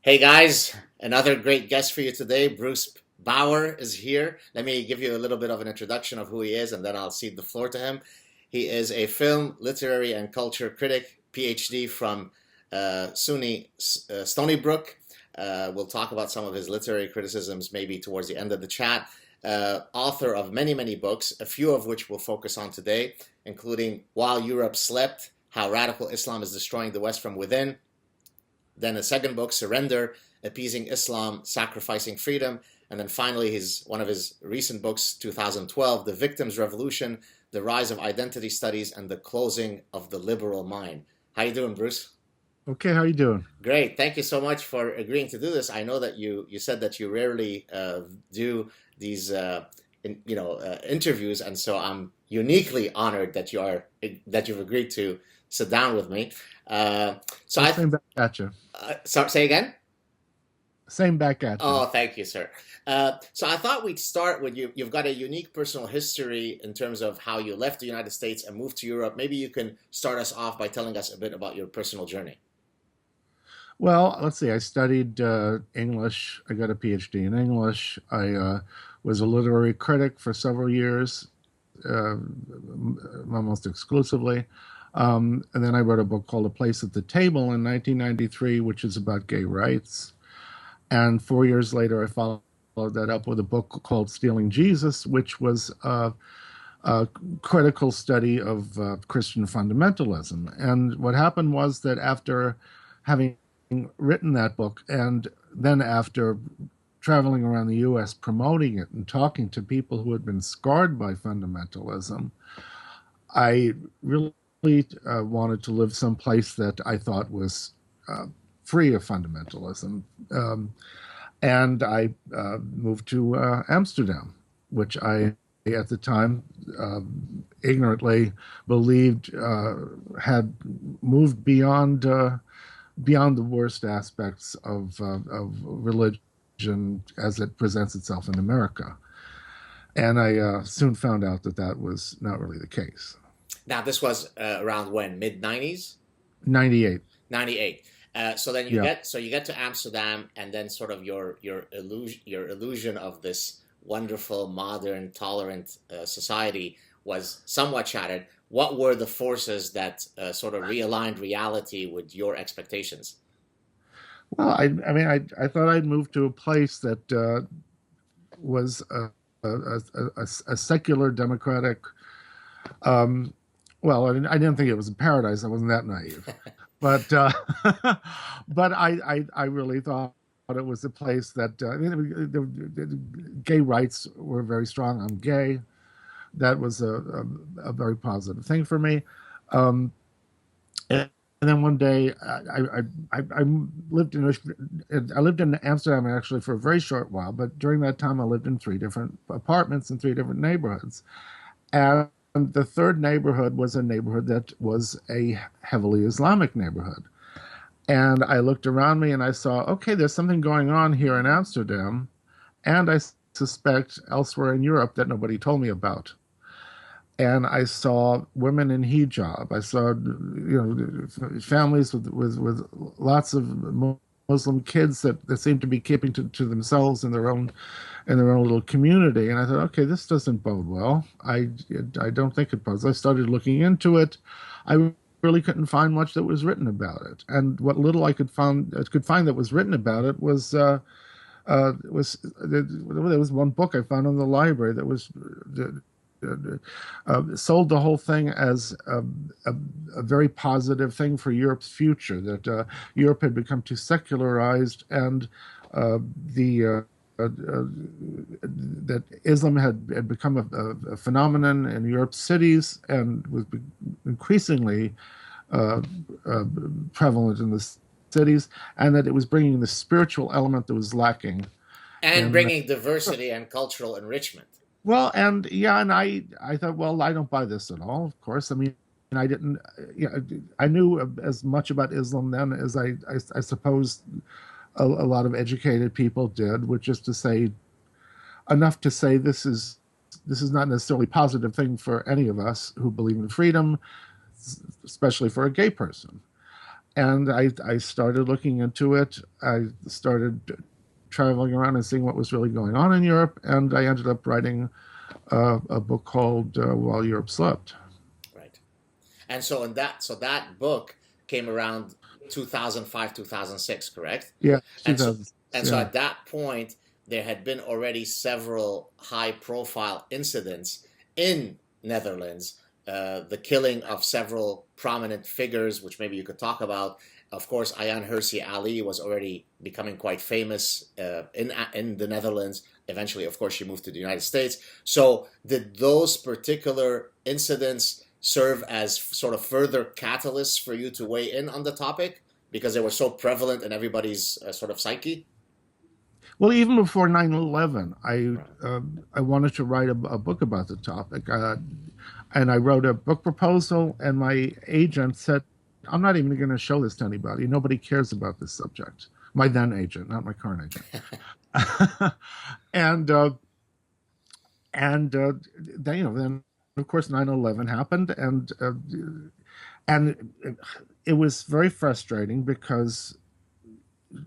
Hey guys, another great guest for you today. Bruce Bawer is here. Let me give you a little bit of an introduction of who he is, and then I'll cede the floor to him. He is a film, literary, and culture critic, PhD from Stony Brook. We'll talk about some of his literary criticisms maybe towards the end of the chat. Author of many, many books, a few of which we'll focus on today, including While Europe Slept, How Radical Islam is Destroying the West from Within. Then a second book, Surrender, Appeasing Islam, Sacrificing Freedom. And then finally, one of his recent books, 2012, The Victim's Revolution, The Rise of Identity Studies, and the Closing of the Liberal Mind. How you doing, Bruce? Okay, how you doing? Great. Thank you so much for agreeing to do this. I know that you said that you rarely do these interviews, and so I'm uniquely honored that you've agreed to sit down with me. Uh, so Well, I same back at you. say again. Same back at you. Oh, thank you, sir. So I thought we'd start with you. You've got a unique personal history in terms of how you left the United States and moved to Europe. Maybe you can start us off by telling us a bit about your personal journey. Well, let's see. I studied English. I got a PhD in English. I was a literary critic for several years, almost exclusively. And then I wrote a book called A Place at the Table in 1993, which is about gay rights. And 4 years later, I followed that up with a book called Stealing Jesus, which was a critical study of Christian fundamentalism. And what happened was that after having written that book, and then after traveling around the US promoting it and talking to people who had been scarred by fundamentalism, I really wanted to live someplace that I thought was free of fundamentalism. And I moved to Amsterdam, which I, at the time, ignorantly believed had moved beyond the worst aspects of religion as it presents itself in America. And I soon found out that that was not really the case. Now, this was around when? Mid 90s? 98. 98. So then Yeah. you get to Amsterdam, and then sort of your illusion of this wonderful, modern, tolerant society was somewhat shattered. What were the forces that sort of realigned reality with your expectations? Well, I mean, I thought I'd moved to a place that was a secular democratic. Um, well, I didn't think it was a paradise. I wasn't that naive, but but I really thought it was a place that I mean, the gay rights were very strong. I'm gay. That was a very positive thing for me. Um, and then one day, I lived in I lived in Amsterdam actually for a very short while, but during that time I lived in three different apartments in three different neighborhoods, and the third neighborhood was a neighborhood that was a heavily Islamic neighborhood. And I looked around me and I saw, okay, there's something going on here in Amsterdam, and I suspect elsewhere in Europe that nobody told me about. And I saw women in hijab. I saw, families with lots of Muslim kids that seemed to be keeping to themselves in their own little community. And I thought, okay, this doesn't bode well. I don't think it bodes. I started looking into it. I really couldn't find much that was written about it. And what little I could find that was written about it there was one book I found in the library that was sold the whole thing as a very positive thing for Europe's future, that Europe had become too secularized, and the that Islam had become a phenomenon in Europe's cities and was increasingly uh, uh, prevalent in the cities, and that it was bringing the spiritual element that was lacking And in. bringing diversity and cultural enrichment. Well, and yeah, and I thought, well, I don't buy this at all. Of course, I mean, I didn't. Yeah, I knew as much about Islam then as I suppose a lot of educated people did, which is to say enough to say this is not necessarily a positive thing for any of us who believe in freedom, especially for a gay person. And I started looking into it. I started traveling around and seeing what was really going on in Europe, and I ended up writing a book called While Europe Slept. Right. And so that book came around 2005, 2006, correct? Yeah, And so 2000. and so Yeah, at that point there had been already several high profile incidents in Netherlands, the killing of several prominent figures, which maybe you could talk about. Of course, Ayaan Hirsi Ali was already becoming quite famous in the Netherlands. Eventually, of course, she moved to the United States. So, did those particular incidents serve as sort of further catalysts for you to weigh in on the topic because they were so prevalent in everybody's sort of psyche? well, even before 9/11, Right. I wanted to write a book about the topic, and I wrote a book proposal. And my agent said, "I'm not even going to show this to anybody. Nobody cares about this subject." My then agent, not my current agent. and then then of course 9/11 happened, and it was very frustrating because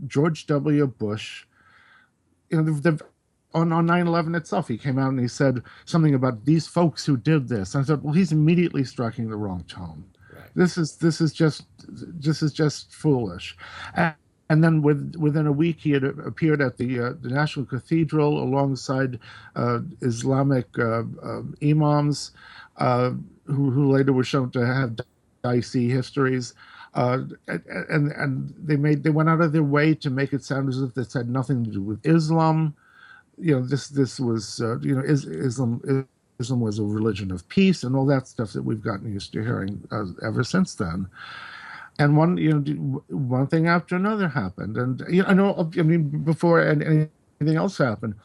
George W. Bush, on 9/11 itself, he came out and he said something about these folks who did this. And I said, well, he's immediately striking the wrong tone. Right. This is just foolish. And then within a week, he had appeared at the National Cathedral alongside Islamic imams who later were shown to have dicey histories. And they went out of their way to make it sound as if this had nothing to do with Islam. This was Islam was a religion of peace and all that stuff that we've gotten used to hearing ever since then. And one thing after another happened, and I mean, before anything else happened.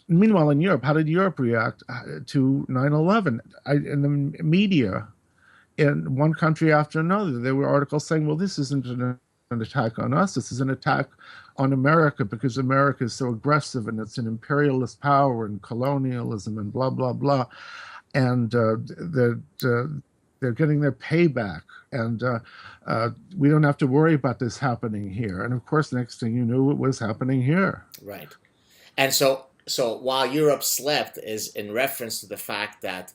Meanwhile, in Europe, how did Europe react to 9/11? In the media, in one country after another, there were articles saying, well, this isn't an attack on us. This is an attack on America because America is so aggressive and it's an imperialist power and colonialism and blah, blah, blah. And they're getting their payback. And we don't have to worry about this happening here. And of course, next thing you knew, it was happening here. Right. And so while Europe slept is in reference to the fact that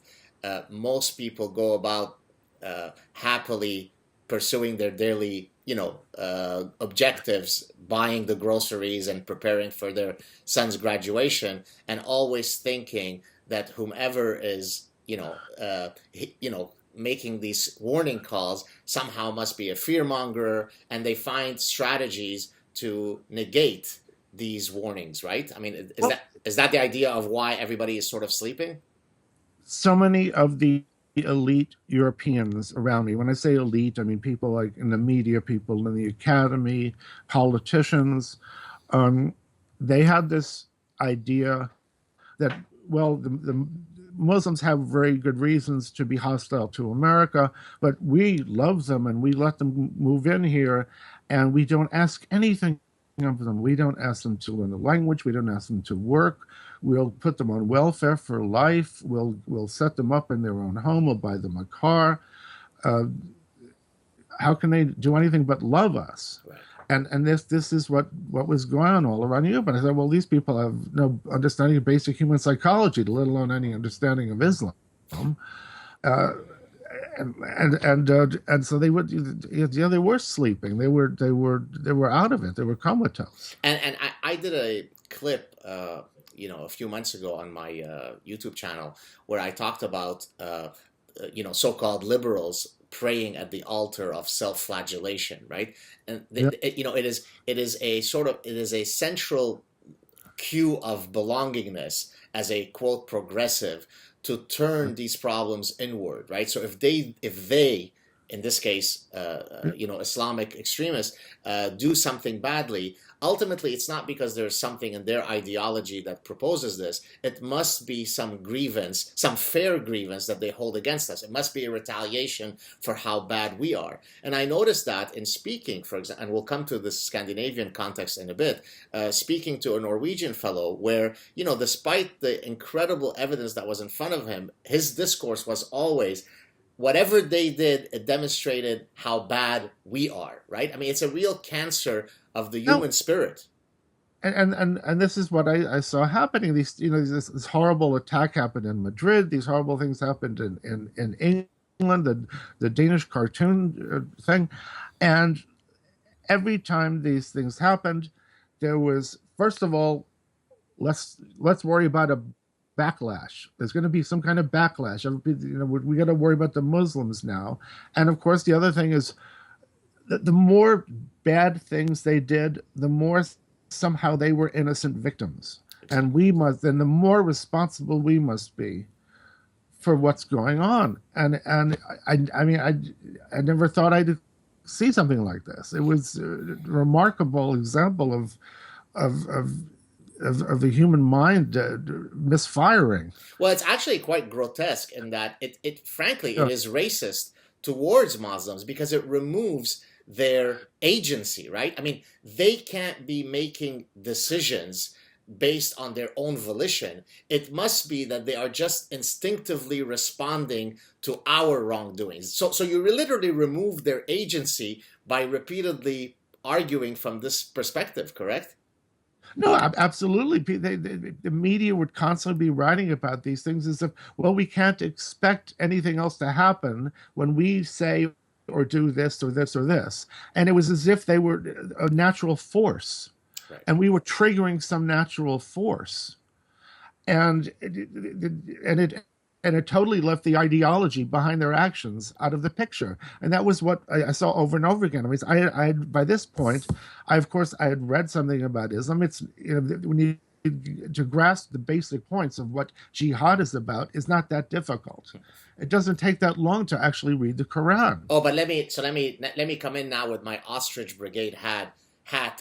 most people go about happily pursuing their daily, objectives, buying the groceries and preparing for their son's graduation, and always thinking that whomever is, making these warning calls somehow must be a fearmonger, and they find strategies to negate these warnings, right? I mean, is that the idea of why everybody is sort of sleeping? So many of the elite Europeans around me, when I say elite, I mean people like in the media, people in the academy, politicians, they had this idea that, well, the Muslims have very good reasons to be hostile to America, but we love them and we let them move in here and we don't ask anything of them. We don't ask them to learn the language. We don't ask them to work. We'll put them on welfare for life. We'll set them up in their own home. We'll buy them a car. How can they do anything but love us? Right. And this is what was going on all around Europe. And I said, well, these people have no understanding of basic human psychology, let alone any understanding of Islam. And so they were sleeping. They were out of it. They were comatose. And I did a clip, a few months ago on my YouTube channel where I talked about, so-called liberals praying at the altar of self-flagellation, right? And it is a central cue of belongingness as a quote progressive to turn these problems inward, right? So if they in this case, Islamic extremists do something badly, ultimately it's not because there's something in their ideology that proposes this. It must be some grievance, some fair grievance that they hold against us. It must be a retaliation for how bad we are. And I noticed that in speaking, for example, and we'll come to the Scandinavian context in a bit, speaking to a Norwegian fellow where, despite the incredible evidence that was in front of him, his discourse was always, whatever they did, it demonstrated how bad we are, right? I mean, it's a real cancer of the No, human spirit. and this is what I saw happening. These, this horrible attack happened in Madrid. These horrible things happened in England. The Danish cartoon thing, and every time these things happened, there was, first of all, let's worry about a backlash. There's going to be some kind of backlash. We got to worry about the Muslims now, and of course, the other thing is the more bad things they did, the more somehow they were innocent victims, and the more responsible we must be for what's going on. And I mean, I never thought I'd see something like this. It was a remarkable example of of the human mind misfiring. Well, it's actually quite grotesque in that frankly, it Yeah. is racist towards Muslims because it removes their agency, right? I mean, they can't be making decisions based on their own volition. It must be that they are just instinctively responding to our wrongdoings. So you literally remove their agency by repeatedly arguing from this perspective, correct? No, absolutely. The media would constantly be writing about these things as if, well, we can't expect anything else to happen when we say or do this or this or this. And it was as if they were a natural force, Right. and we were triggering some natural force. And it totally left the ideology behind their actions out of the picture. And that was what I saw over and over again. I mean, I had, by this point, of course, I had read something about Islam. It's, when you to grasp the basic points of what jihad is about is not that difficult. It doesn't take that long to actually read the Quran. Oh, but let me come in now with my ostrich brigade hat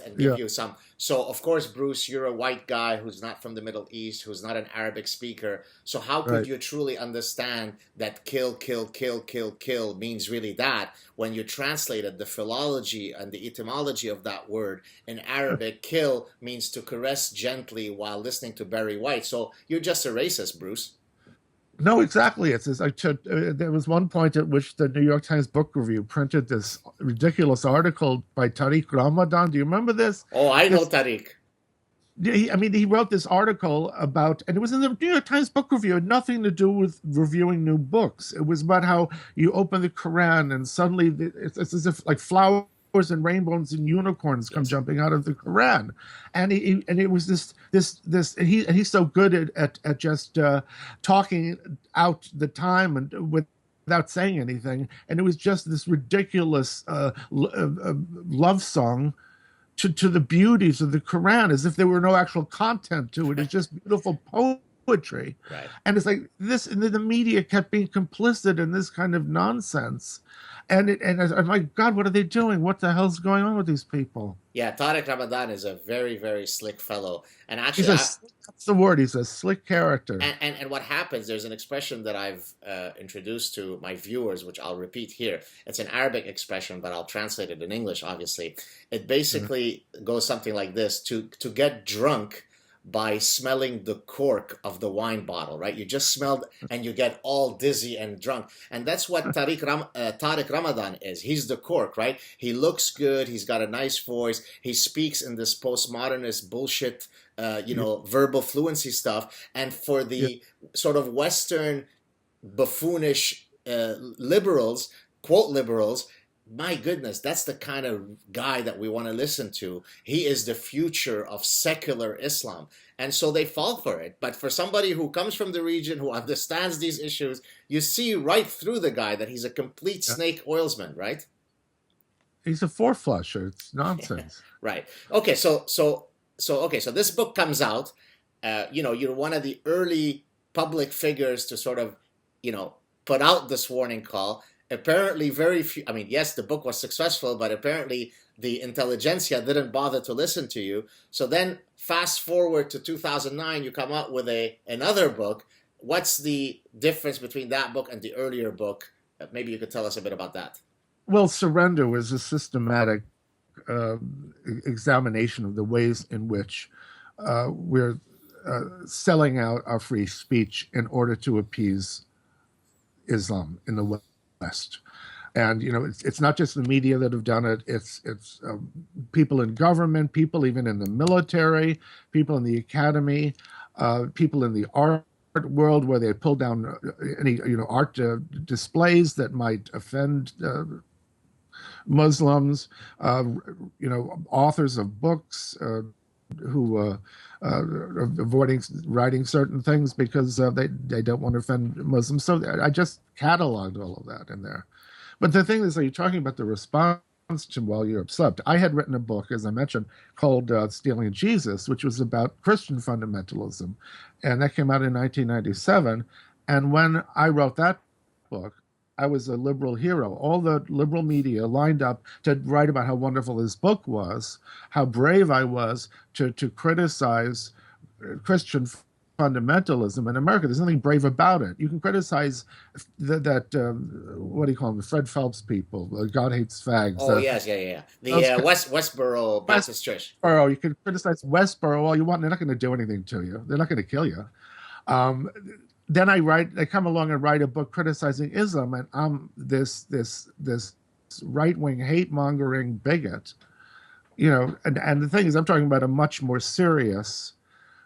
and give Yeah, you some. So of course, Bruce, you're a white guy who's not from the Middle East, who's not an Arabic speaker. So how could right. you truly understand that kill, kill, kill, kill, kill means really that when you translated the philology and the etymology of that word in Arabic? Kill means to caress gently while listening to Barry White. So you're just a racist, Bruce. No, exactly. There was one point at which the New York Times Book Review printed this ridiculous article by Tariq Ramadan. Do you remember this? Oh, I know This Tariq. I mean, he wrote this article about, and it was in the New York Times Book Review. It had nothing to do with reviewing new books. It was about how you open the Quran and suddenly it's as if like flowers and rainbows and unicorns come Yes. jumping out of the Quran, and it was and he's so good at just talking out the time and without saying anything, and it was just this ridiculous love song to the beauties of the Quran, as if there were no actual content to it. It's just beautiful poetry. Right. And it's like this, and the media kept being complicit in this kind of nonsense. I'm like, God, what are they doing? What the hell's going on with these people? Yeah, Tariq Ramadan is a very, very slick fellow. And He's actually, that's the word. He's a slick character. and what happens, there's an expression that I've introduced to my viewers, which I'll repeat here. It's an Arabic expression, but I'll translate it in English, obviously. It Yeah. basically goes something like this: to get drunk by smelling the cork of the wine bottle, right? You just smelled and you get all dizzy and drunk. And that's what Tariq Ramadan is. He's the cork, right? He looks good. He's got a nice voice. He speaks in this postmodernist bullshit, Yeah. verbal fluency stuff. And for Yeah. the sort of Western buffoonish liberals, quote liberals, my goodness, that's the kind of guy that we want to listen to. He is the future of secular Islam. And so they fall for it. But for somebody who comes from the region, who understands these issues, you see right through the guy that he's a complete Yeah. snake oilsman, right? He's a four flusher. It's nonsense. Right. Okay, so this book comes out. You're one of the early public figures to sort of, put out this warning call. Apparently, very few. I mean, yes, the book was successful, but apparently the intelligentsia didn't bother to listen to you. So then, fast forward to 2009, you come out with another book. What's the difference between that book and the earlier book? Maybe you could tell us a bit about that. Well, Surrender was a systematic examination of the ways in which we're selling out our free speech in order to appease Islam in the West. West. And it's not just the media that have done it. It's people in government, people even in the military, people in the academy, people in the art world where they pull down any art displays that might offend Muslims. Authors of books who are avoiding writing certain things because they don't want to offend Muslims. So I just cataloged all of that in there. But the thing is, you're talking about the response to While Europe Slept. I had written a book, as I mentioned, called Stealing Jesus, which was about Christian fundamentalism. And that came out in 1997. And when I wrote that book, I was a liberal hero. All the liberal media lined up to write about how wonderful this book was, how brave I was to criticize Christian fundamentalism in America. There's nothing brave about it. You can criticize that what do you call them, the Fred Phelps people, God hates fags. Oh yes, yeah. The Westboro Baptist Church. Westboro, you can criticize Westboro all you want. They're not going to do anything to you. They're not going to kill you. Then I come along and write a book criticizing Islam, and I'm this right-wing hate-mongering bigot. And the thing is, I'm talking about a much more serious,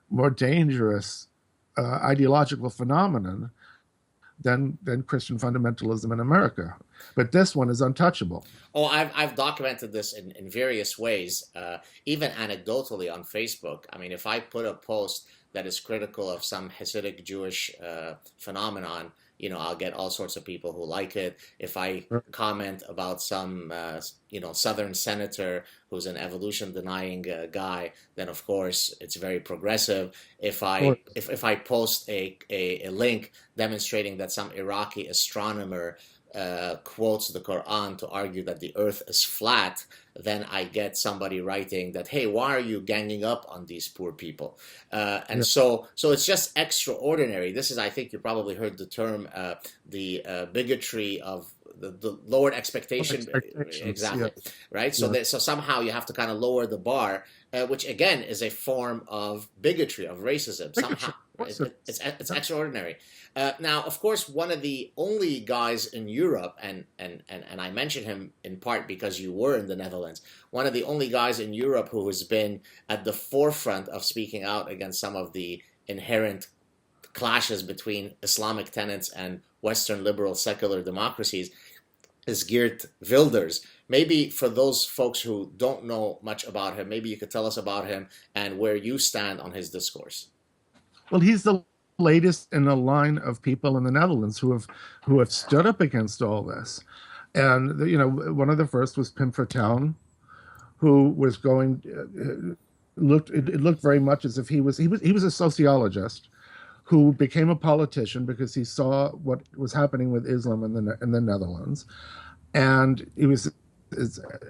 more dangerous ideological phenomenon than Christian fundamentalism in America. But this one is untouchable. Oh, I've documented this in various ways, even anecdotally on Facebook. I mean, if I put a post that is critical of some Hasidic Jewish phenomenon, I'll get all sorts of people who like it. If I comment about some, Southern senator who's an evolution-denying guy, then of course it's very progressive. If I post a link demonstrating that some Iraqi astronomer quotes the Quran to argue that the earth is flat, then I get somebody writing that, hey, why are you ganging up on these poor people? So it's just extraordinary. This is, I think you probably heard the term, the bigotry of the lowered expectation. Exactly. Yeah. Right. So so somehow you have to kind of lower the bar, which again is a form of bigotry, of racism. Somehow it's extraordinary. Now, of course, one of the only guys in Europe, and I mention him in part because you were in the Netherlands, one of the only guys in Europe who has been at the forefront of speaking out against some of the inherent clashes between Islamic tenets and Western liberal secular democracies is Geert Wilders. Maybe for those folks who don't know much about him, maybe you could tell us about him and where you stand on his discourse. Well, he's the latest in a line of people in the Netherlands who have stood up against all this. And one of the first was Pim Fortuyn, who was going. It looked very much as if he was a sociologist who became a politician because he saw what was happening with Islam in the Netherlands, and he was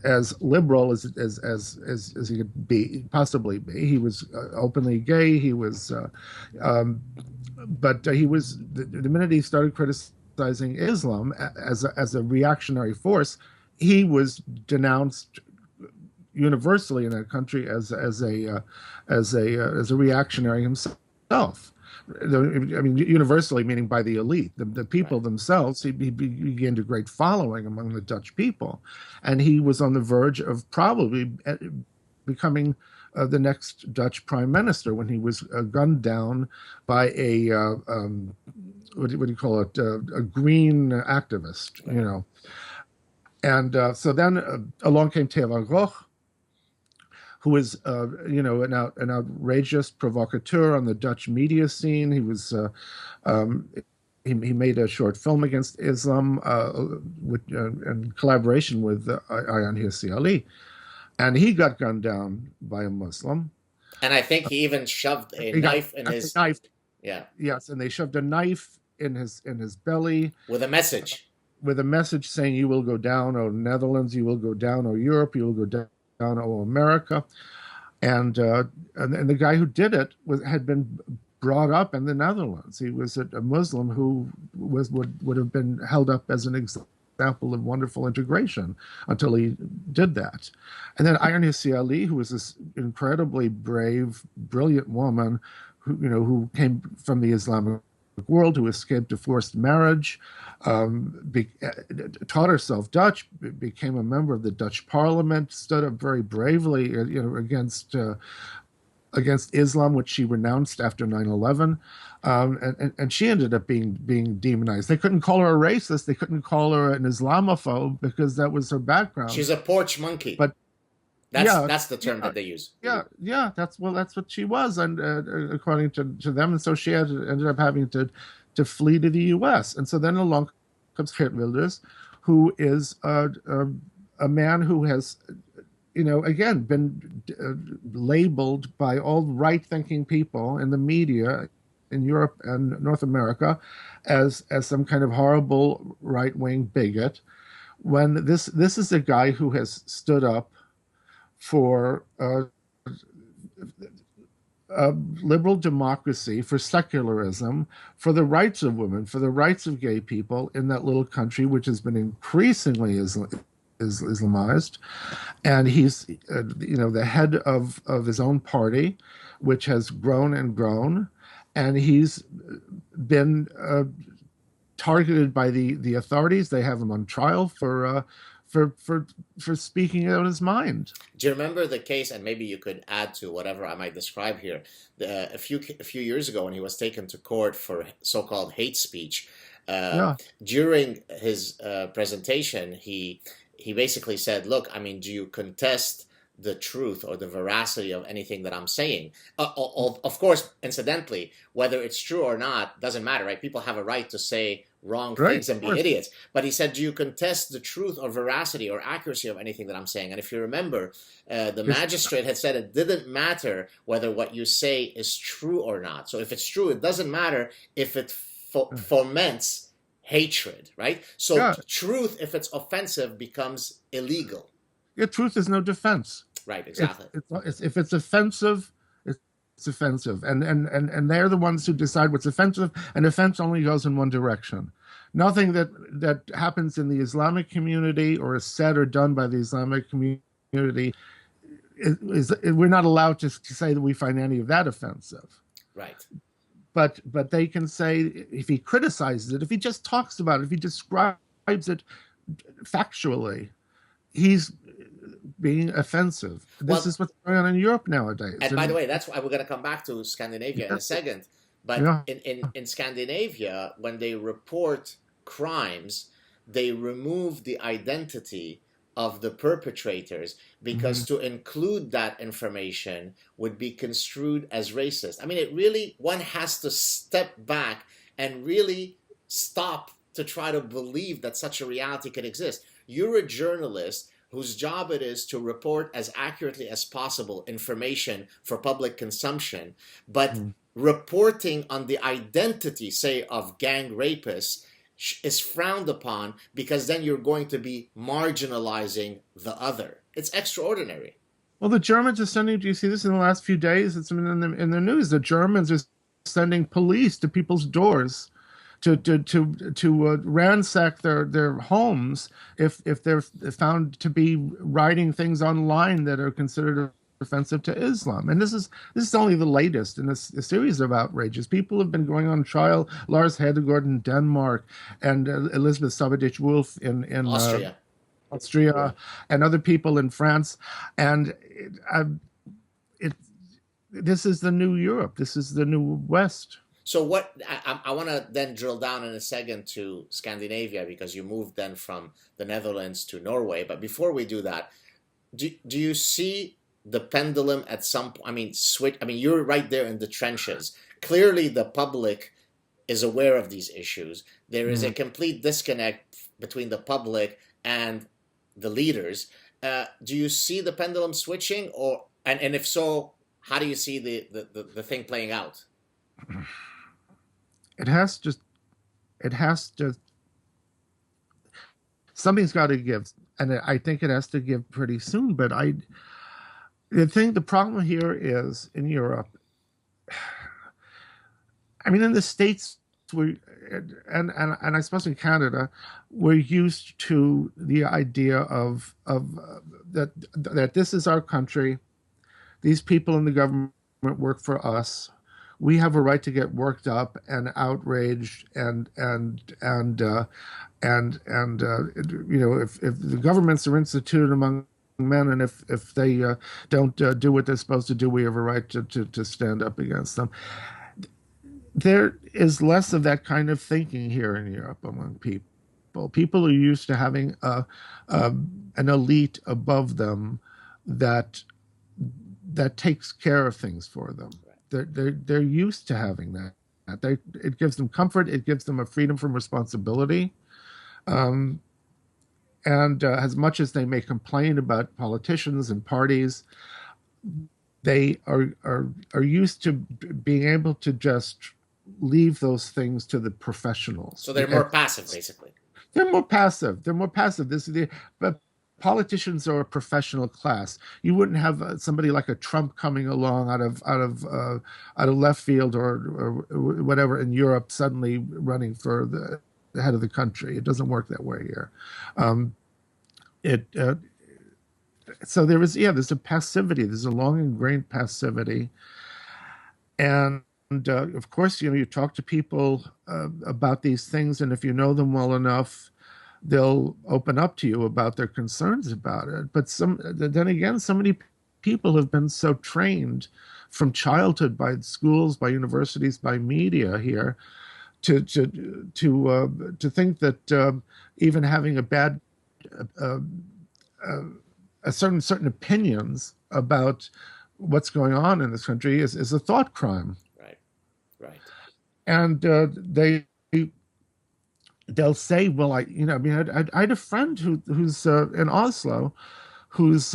as liberal as he could possibly be. He was openly gay. He was, but he was the minute he started criticizing Islam as a reactionary force, he was denounced universally in that country as a reactionary himself. I mean, universally, meaning by the elite, the people themselves. He gained a great following among the Dutch people, and he was on the verge of probably becoming the next Dutch prime minister when he was gunned down by a what do you call it, a green activist, And so then along came Theo van Gogh, who was, an outrageous provocateur on the Dutch media scene. He was, he made a short film against Islam in collaboration with Ayaan Hirsi Ali, and he got gunned down by a Muslim. And I think he even shoved a knife in his. Knife. Yeah. Yes, and they shoved a knife in his belly with a message. With a message saying, "You will go down, O Netherlands. You will go down, O Europe. You will go down, O America." And the guy who did it had been brought up in the Netherlands. He was a Muslim who would have been held up as an example of wonderful integration until he did that. And then Ayaan Hirsi Ali, who was this incredibly brave, brilliant woman who came from the Islamic world, who escaped a forced marriage, taught herself Dutch, became a member of the Dutch Parliament, stood up very bravely, against Islam, which she renounced after 9/11. And she ended up being demonized. They couldn't call her a racist. They couldn't call her an Islamophobe because that was her background. She's a porch monkey. But that's the term that they use. Yeah. That's what she was, and according to them. And so she ended up having to flee to the U.S. And so then along comes Geert Wilders, who is a man who has, again, been labeled by all right-thinking people in the media in Europe and North America as some kind of horrible right-wing bigot, when this is a guy who has stood up for liberal democracy, for secularism, for the rights of women, for the rights of gay people in that little country, which has been increasingly Islamized. And he's, the head of his own party, which has grown and grown. And he's been targeted by the authorities. They have him on trial for speaking out his mind. Do you remember the case, and maybe you could add to whatever I might describe here, a few years ago when he was taken to court for so-called hate speech? During his presentation, he basically said, look, I mean, do you contest the truth or the veracity of anything that I'm saying? Of course, incidentally, whether it's true or not doesn't matter, right? People have a right to say wrong things and be idiots. But he said, do you contest the truth or veracity or accuracy of anything that I'm saying? And if you remember, the magistrate had said it didn't matter whether what you say is true or not. So if it's true, it doesn't matter if it foments hatred, right? So truth, if it's offensive, becomes illegal. Yeah, truth is no defense. Right, exactly. If it's offensive, it's offensive. And they're the ones who decide what's offensive, and offense only goes in one direction. Nothing that happens in the Islamic community or is said or done by the Islamic community we're not allowed to say that we find any of that offensive. Right. But they can say, if he criticizes it, if he just talks about it, if he describes it factually, he's being offensive. This is what's going on in Europe nowadays. And by the way, that's why we're going to come back to Scandinavia in a second. But in Scandinavia, when they report crimes, they remove the identity of the perpetrators because to include that information would be construed as racist. I mean, one has to step back and really stop to try to believe that such a reality could exist. You're a journalist whose job it is to report as accurately as possible information for public consumption, but reporting on the identity, say, of gang rapists is frowned upon because then you're going to be marginalizing the other. It's extraordinary. Well, the Germans are sending, do you see this in the last few days? It's been in the news. The Germans are sending police to people's doors to ransack their homes if they're found to be writing things online that are considered offensive to Islam. And this is only the latest in a series of outrages. People have been going on trial. Lars Hedegaard in Denmark and Elizabeth Sabadich-Wolff in Austria, and other people in France. And this is the new Europe. This is the new West. So what I want to then drill down in a second to Scandinavia, because you moved then from the Netherlands to Norway. But before we do that, do you see the pendulum at some point? I mean, you're right there in the trenches. Clearly, the public is aware of these issues. There is a complete disconnect between the public and the leaders. Do you see the pendulum switching, and if so, how do you see the thing playing out? It has to, something's got to give. And I think it has to give pretty soon. But the problem here is in Europe, I mean, in the States, and I suppose in Canada, we're used to the idea of that this is our country. These people in the government work for us. we have a right to get worked up and outraged and if the governments are instituted among men, and if they don't do what they're supposed to do, we have a right to stand up against them. There is less of that kind of thinking here in Europe among people. People are used to having an elite above them that takes care of things for them. They're used to having that. It gives them comfort. It gives them a freedom from responsibility. And as much as they may complain about politicians and parties, they are used to being able to just leave those things to the professionals. So they're more passive, basically. They're more passive. They're more passive. But politicians are a professional class. You wouldn't have somebody like a Trump coming along out of left field or whatever in Europe suddenly running for the head of the country. It doesn't work that way here. So there's a passivity. There's a long ingrained passivity, and of course, you talk to people about these things, and if you know them well enough, they'll open up to you about their concerns about it. But then again, so many people have been so trained from childhood by schools, by universities, by media here, to think that even having certain opinions about what's going on in this country is a thought crime. Right. And they'll say, well, I had a friend who's in Oslo, whose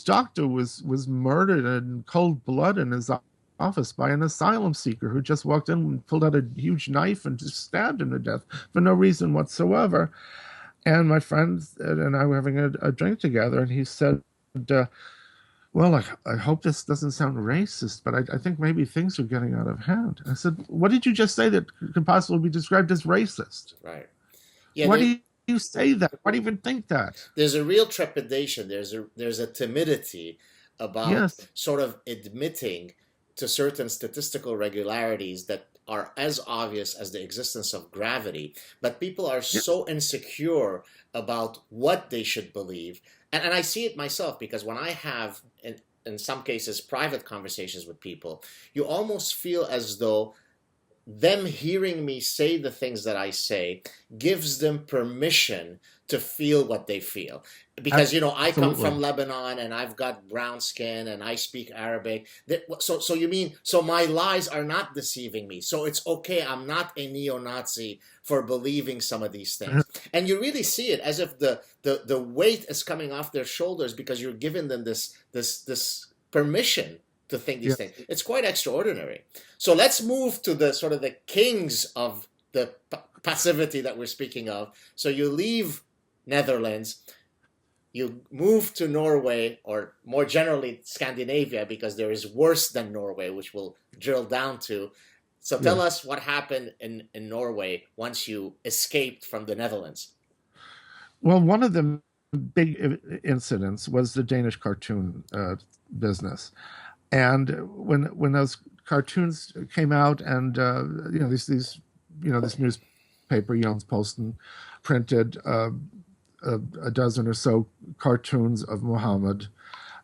doctor was murdered in cold blood in his office by an asylum seeker who just walked in and pulled out a huge knife and just stabbed him to death for no reason whatsoever. And my friend and I were having a drink together, and he said, well, I hope this doesn't sound racist, but I think maybe things are getting out of hand. I said, what did you just say that could possibly be described as racist? Right. Yeah. Why do you say that? Why do you even think that? There's a real trepidation. There's a timidity about sort of admitting to certain statistical regularities that are as obvious as the existence of gravity, but people are so insecure about what they should believe. And I see it myself, because when I have, in some cases, private conversations with people, you almost feel as though them hearing me say the things that I say gives them permission to feel what they feel. Because, I come from Lebanon, and I've got brown skin, and I speak Arabic. So you mean, so my lies are not deceiving me. So it's okay, I'm not a neo-Nazi for believing some of these things. And you really see it as if the weight is coming off their shoulders because you're giving them this permission to think these things. It's quite extraordinary. So let's move to the sort of the kings of the passivity that we're speaking of. So you leave Netherlands, you move to Norway, or more generally Scandinavia, because there is worse than Norway, which we'll drill down to. So tell us what happened in Norway once you escaped from the Netherlands. Well, one of the big incidents was the Danish cartoon business. And when those cartoons came out, and this newspaper, Jyllands-Posten, printed a dozen or so cartoons of Muhammad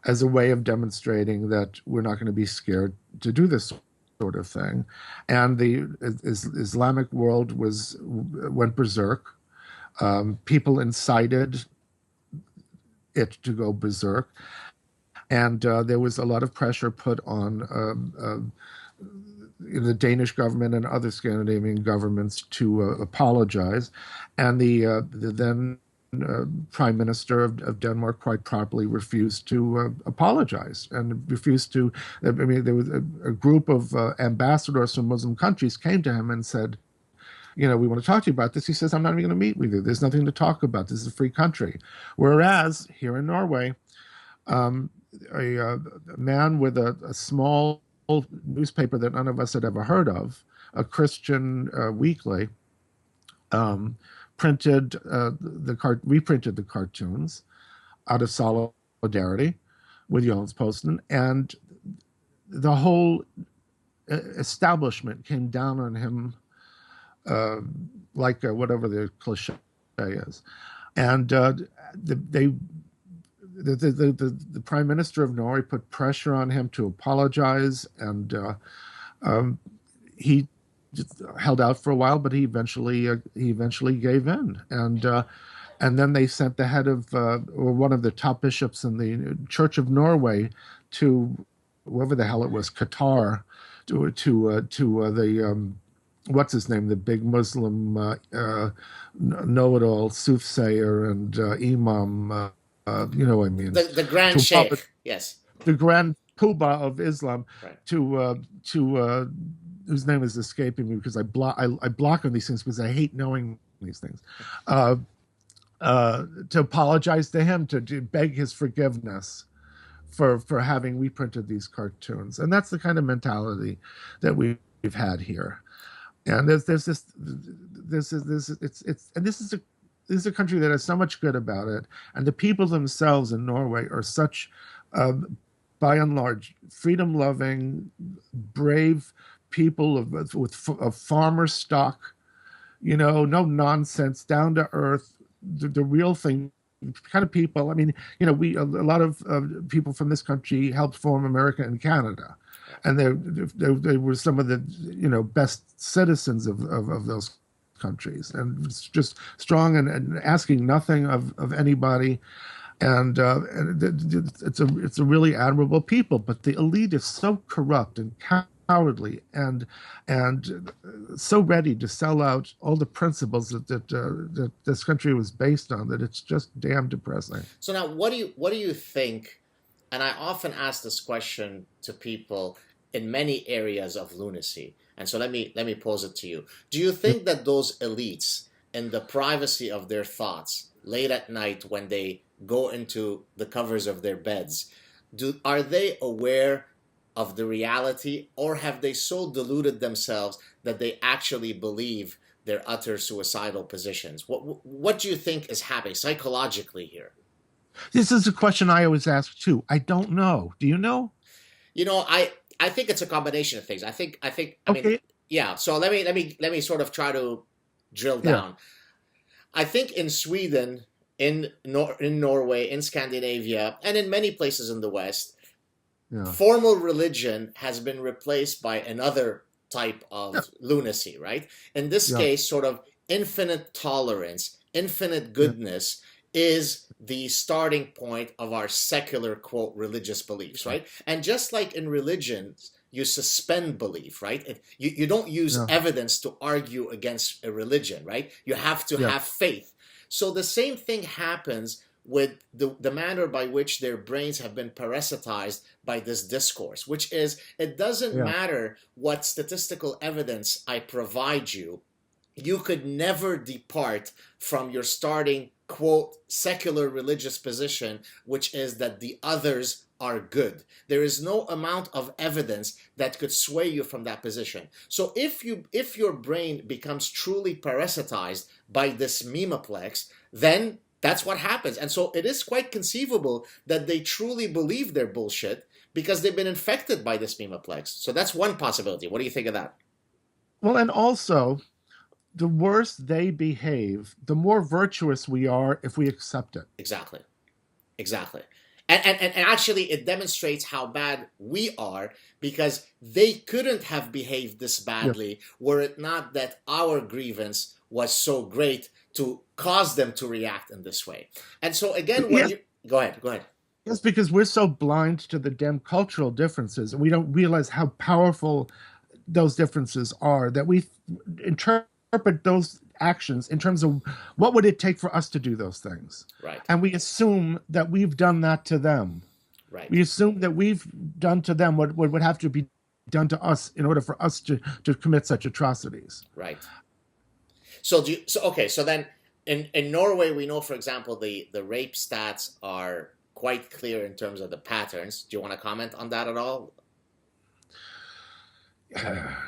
as a way of demonstrating that we're not going to be scared to do this sort of thing, and the Islamic world went berserk. People incited it to go berserk. And there was a lot of pressure put on the Danish government and other Scandinavian governments to apologize. And the then Prime Minister of Denmark quite properly refused to apologize, and refused to. I mean, there was a group of ambassadors from Muslim countries came to him and said, we want to talk to you about this. He says, I'm not even going to meet with you. There's nothing to talk about. This is a free country. Whereas here in Norway, a man with a small newspaper that none of us had ever heard of, a Christian weekly, reprinted the cartoons out of solidarity with Jyllands-Posten, and the whole establishment came down on him, uh, like whatever the cliche is, and they the prime minister of Norway put pressure on him to apologize, and um, he just held out for a while, but he eventually gave in, and then they sent the head of or one of the top bishops in the Church of Norway to whoever the hell it was, Qatar, to the what's his name, the big Muslim know-it-all soothsayer and imam. You know what I mean? The Grand Sheikh, yes, the Grand Poobah of Islam, right. to whose name is escaping me because I block on these things because I hate knowing these things. To apologize to him, to beg his forgiveness for having reprinted these cartoons, and that's the kind of mentality that we've had here. And this is a country that has so much good about it, and the people themselves in Norway are such, by and large, freedom-loving, brave people of farmer stock, no nonsense, down to earth, the real thing kind of people. I mean, a lot of people from this country helped form America and Canada, and they were some of the best citizens of those countries, and it's just strong and asking nothing of anybody, and it's a really admirable people. But the elite is so corrupt and cowardly and so ready to sell out all the principles that this country was based on, that it's just damn depressing. So now, what do you think? And I often ask this question to people in many areas of lunacy. And so let me pose it to you. Do you think that those elites, in the privacy of their thoughts, late at night when they go into the covers of their beds, are they aware of the reality, or have they so deluded themselves that they actually believe their utter suicidal positions? What do you think is happening psychologically here? This is a question I always ask too. I don't know. Do you know? I think it's a combination of things. I Okay. mean, yeah. So let me sort of try to drill down. Yeah. I think in Sweden, in Norway, in Scandinavia, and in many places in the West, Yeah. formal religion has been replaced by another type of lunacy, right? In this case, sort of infinite tolerance, infinite goodness is the starting point of our secular, quote, religious beliefs, right? And just like in religion, you suspend belief, right? You don't use evidence to argue against a religion, right? You have to have faith. So the same thing happens with the manner by which their brains have been parasitized by this discourse, which is, it doesn't matter what statistical evidence I provide you, you could never depart from your starting, quote, secular religious position, which is that the others are good. There is no amount of evidence that could sway you from that position. So if your brain becomes truly parasitized by this memeplex, then that's what happens. And so it is quite conceivable that they truly believe their bullshit because they've been infected by this memeplex. So that's one possibility. What do you think of that? Well, and also, the worse they behave, the more virtuous we are if we accept it. Exactly. And actually, it demonstrates how bad we are, because they couldn't have behaved this badly were it not that our grievance was so great to cause them to react in this way. And so again, when you go ahead. Yes, because we're so blind to the damn cultural differences, and we don't realize how powerful those differences are, that we interpret those actions in terms of what would it take for us to do those things. Right. And we assume that we've done that to them. Right. We assume that we've done to them what would have to be done to us in order for us to commit such atrocities. Right. So then in Norway, we know, for example, the rape stats are quite clear in terms of the patterns. Do you want to comment on that at all?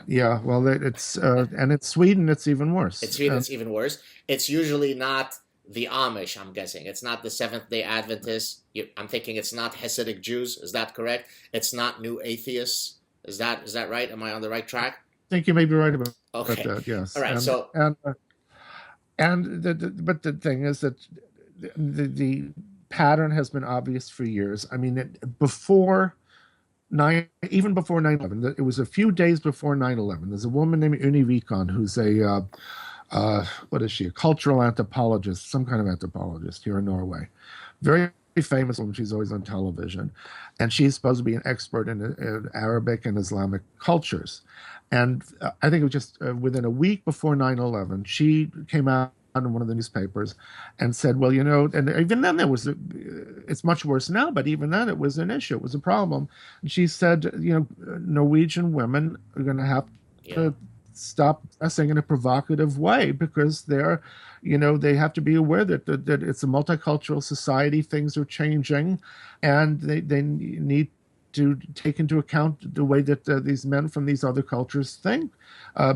Yeah, well, it's and in Sweden, it's even worse. In Sweden, it's even worse. It's usually not the Amish, I'm guessing. It's not the Seventh-day Adventists. I'm thinking it's not Hasidic Jews. Is that correct? It's not new atheists. Is that right? Am I on the right track? I think you may be right about Okay. that. All Yes, right. So and but the thing is that the pattern has been obvious for years. I mean, even before 9/11, it was a few days before 9/11. There's a woman named Uni Vikon who's what is she? A cultural anthropologist, some kind of anthropologist here in Norway. Very famous woman. She's always on television, and she's supposed to be an expert in Arabic and Islamic cultures. And I think it was just within a week before 9/11, she came out in one of the newspapers and said, well, and even then it's much worse now, but even then it was an issue. It was a problem. And she said, Norwegian women are going to have yeah. to stop dressing in a provocative way because they have to be aware that it's a multicultural society. Things are changing, and they need to take into account the way that these men from these other cultures think.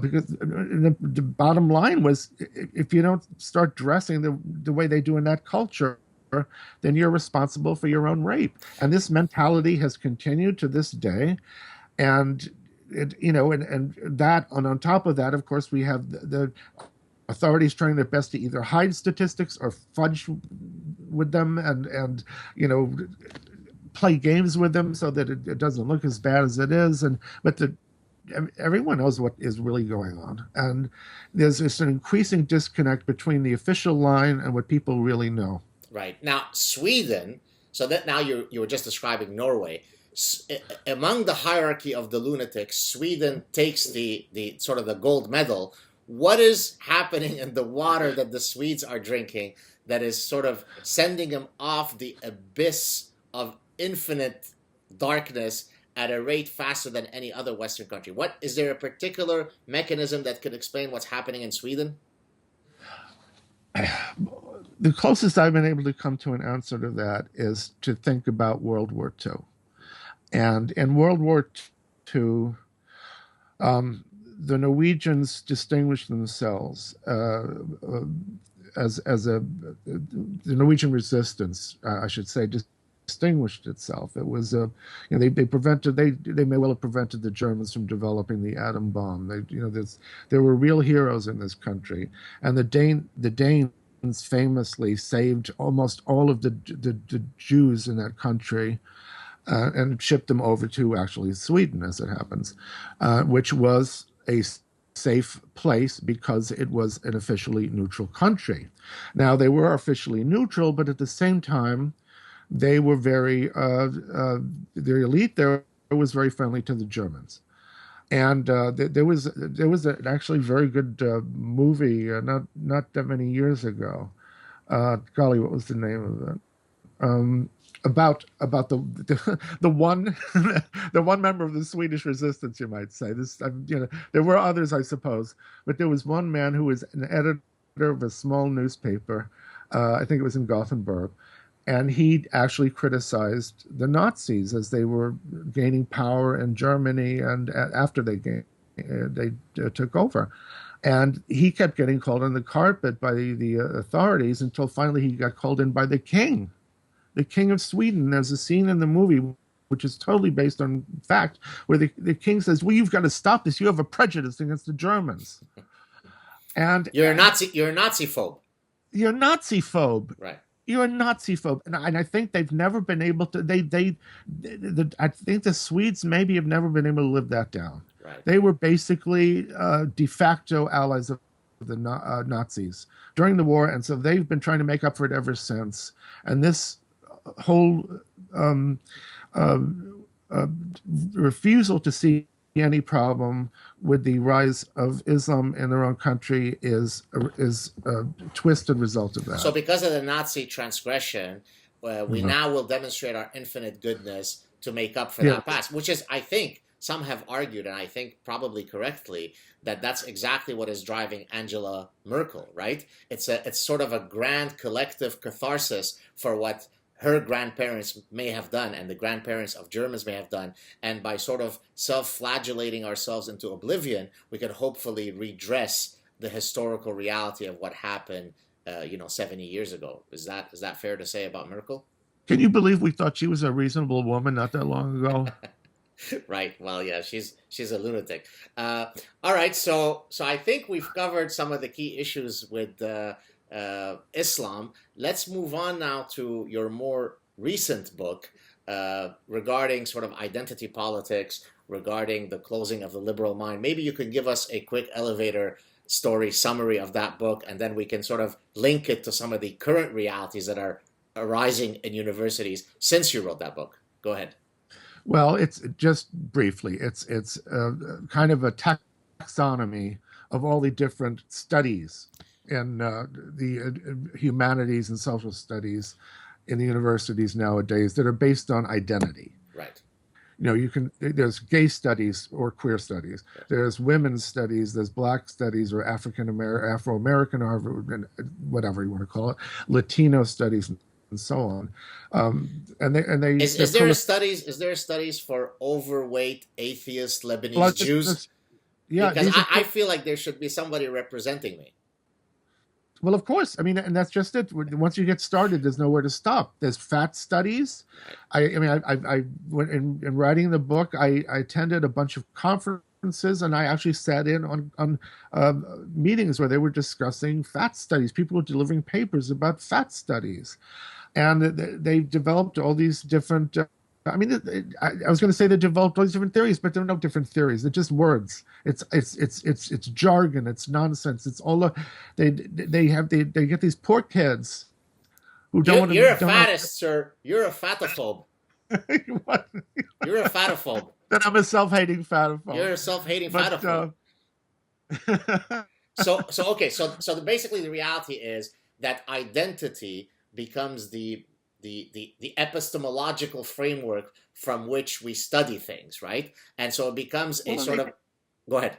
Because the bottom line was, if you don't start dressing the way they do in that culture, then you're responsible for your own rape. And this mentality has continued to this day. And on top of that, of course, we have the authorities trying their best to either hide statistics or fudge with them and play games with them so that it doesn't look as bad as it is. But everyone knows what is really going on. And there's just an increasing disconnect between the official line and what people really know. Right. Now, Sweden, so that now you were just describing Norway. Among the hierarchy of the lunatics, Sweden takes the sort of the gold medal. What is happening in the water that the Swedes are drinking that is sort of sending them off the abyss of infinite darkness at a rate faster than any other Western country? Is there a particular mechanism that could explain what's happening in Sweden? The closest I've been able to come to an answer to that is to think about World War II. And in World War II, the Norwegians distinguished themselves the Norwegian resistance, I should say, distinguished itself. It was they may well have prevented the Germans from developing the atom bomb. There were real heroes in this country, and the Danes famously saved almost all of the Jews in that country. And shipped them over to actually Sweden, as it happens, which was a safe place because it was an officially neutral country. Now, they were officially neutral, but at the same time, they were their elite there was very friendly to the Germans. And there was an actually very good movie not that many years ago. Golly, what was the name of it? About the one the one member of the Swedish resistance, you might say. There were others, I suppose, but there was one man who was an editor of a small newspaper. I think it was in Gothenburg, and he actually criticized the Nazis as they were gaining power in Germany and after they took over. And he kept getting called on the carpet by the authorities until finally he got called in by the king. The King of Sweden. There's a scene in the movie which is totally based on fact, where the king says, well, you've got to stop this. You have a prejudice against the Germans. And you're a Nazi phobe. You're a Nazi phobe. Right. You're a Nazi phobe. And I think they've never been able to, I think the Swedes maybe have never been able to live that down. Right. They were basically de facto allies of the Nazis during the war. And so they've been trying to make up for it ever since. And this whole refusal to see any problem with the rise of Islam in their own country is a twisted result of that. So because of the Nazi transgression, we now will demonstrate our infinite goodness to make up for that past, which is, I think, some have argued, and I think probably correctly, that that's exactly what is driving Angela Merkel, right? It's sort of a grand collective catharsis for what her grandparents may have done and the grandparents of Germans may have done. And by sort of self-flagellating ourselves into oblivion, we can hopefully redress the historical reality of what happened, 70 years ago. Is that fair to say about Merkel? Can you believe we thought she was a reasonable woman not that long ago? Right. Well, yeah, she's a lunatic. All right. So I think we've covered some of the key issues with Islam. Let's move on now to your more recent book regarding sort of identity politics, regarding the closing of the liberal mind. Maybe you can give us a quick elevator story summary of that book, and then we can sort of link it to some of the current realities that are arising in universities since you wrote that book. Go ahead. Well, it's just briefly, it's kind of a taxonomy of all the different studies in the humanities and social studies in the universities nowadays that are based on identity. Right. There's gay studies or queer studies. Yes. There's women's studies. There's black studies or Afro-American, or whatever you want to call it, Latino studies, and so on. Is there studies for overweight atheist Lebanese Jews? Yeah, because I feel like there should be somebody representing me. Well, of course. I mean, and that's just it. Once you get started, there's nowhere to stop. There's fat studies. I in writing the book, I attended a bunch of conferences, and I actually sat in on meetings where they were discussing fat studies. People were delivering papers about fat studies, and they've developed all these different. I was going to say they developed all these different theories, but there are no different theories. They're just words. It's jargon. It's nonsense. It's all they get these poor kids who don't want to. You're a fattist, sir. You're a fatophobe. What? You're a fatophobe. Then I'm a self-hating fatophobe. You're a self-hating fatophobe. So basically the reality is that identity becomes the epistemological framework from which we study things, right? And so it becomes a sort of. Go ahead.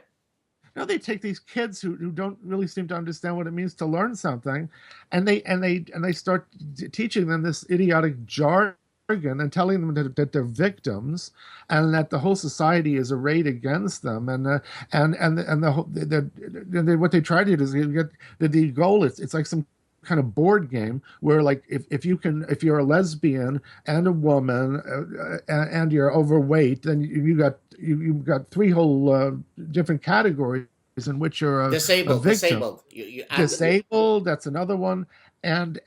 Now they take these kids who don't really seem to understand what it means to learn something, and they start teaching them this idiotic jargon and telling them that they're victims and that the whole society is arrayed against them, and what they try to do is get the goal. It's like some kind of board game where, like, if you're a lesbian and a woman and you're overweight, then you've got three whole different categories in which you're disabled. a victim. Disabled. That's another one, and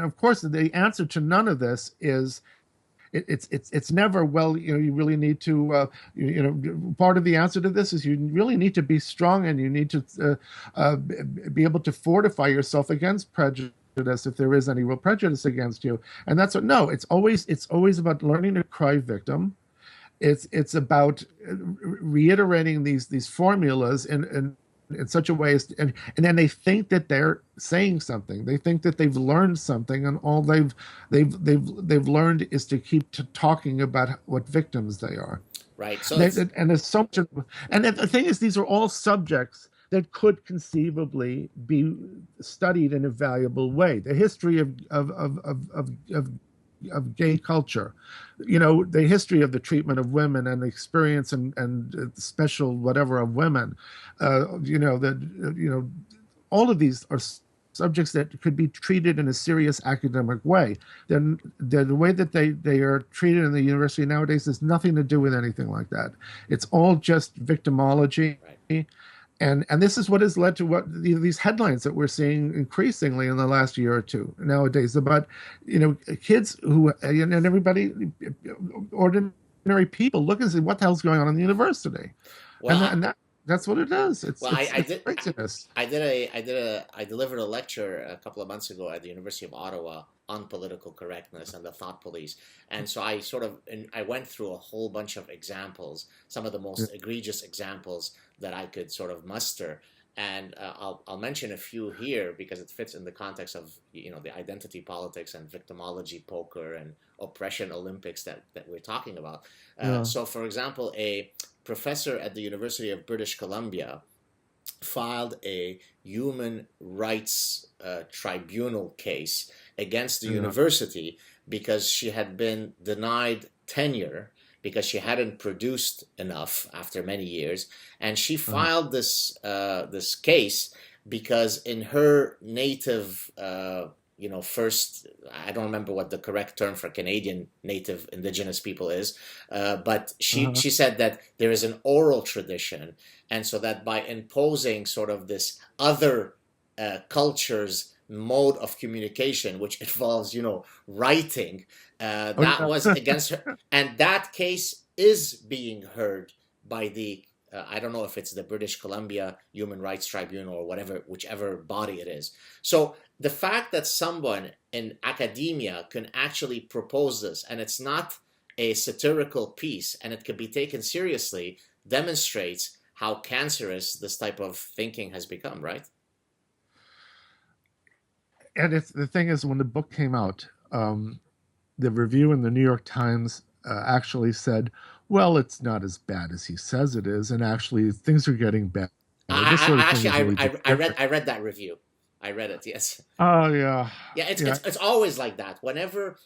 of course the answer to none of this is. It's never, well, you really need to, part of the answer to this is you really need to be strong, and you need to be able to fortify yourself against prejudice if there is any real prejudice against you. And that's it's always about learning to cry victim. It's about reiterating these formulas in such a way and then they think that they're saying something. They think that they've learned something, and all they've learned is to keep talking about what victims they are. Right. So and there's so much. And the thing is, these are all subjects that could conceivably be studied in a valuable way. The history of gay culture, the history of the treatment of women and the experience and special whatever of women, all of these are subjects that could be treated in a serious academic way. Then the way that they are treated in the university nowadays has nothing to do with anything like that. It's all just victimology. Right. And this is what has led to these headlines that we're seeing increasingly in the last year or two nowadays about, kids who, and everybody, ordinary people look and say, what the hell's going on in the university? Well, that's what it is. I delivered a lecture a couple of months ago at the University of Ottawa on political correctness and the thought police. And so I went through a whole bunch of examples, some of the most egregious examples that I could sort of muster. And I'll mention a few here because it fits in the context of, the identity politics and victimology poker and oppression Olympics that we're talking about. So, for example, a professor at the University of British Columbia filed a human rights tribunal case against the university because she had been denied tenure because she hadn't produced enough after many years, and she filed this case because in her native first, I don't remember what the correct term for Canadian native indigenous people is, but Uh-huh. she said that there is an oral tradition, and so that by imposing sort of this other culture's mode of communication, which involves, writing, Oh that yeah. was against her, and that case is being heard by the I don't know if it's the British Columbia Human Rights Tribunal or whatever, whichever body it is. So the fact that someone in academia can actually propose this, and it's not a satirical piece, and it can be taken seriously, demonstrates how cancerous this type of thinking has become, right? And it's the thing is, when the book came out, the review in the New York Times actually said, "Well, it's not as bad as he says it is, and actually things are getting better." This sort of thing Actually, is really I discouraging. read that review. I read it. Yes. Oh yeah, Yeah, yeah. it's always like that. Whenever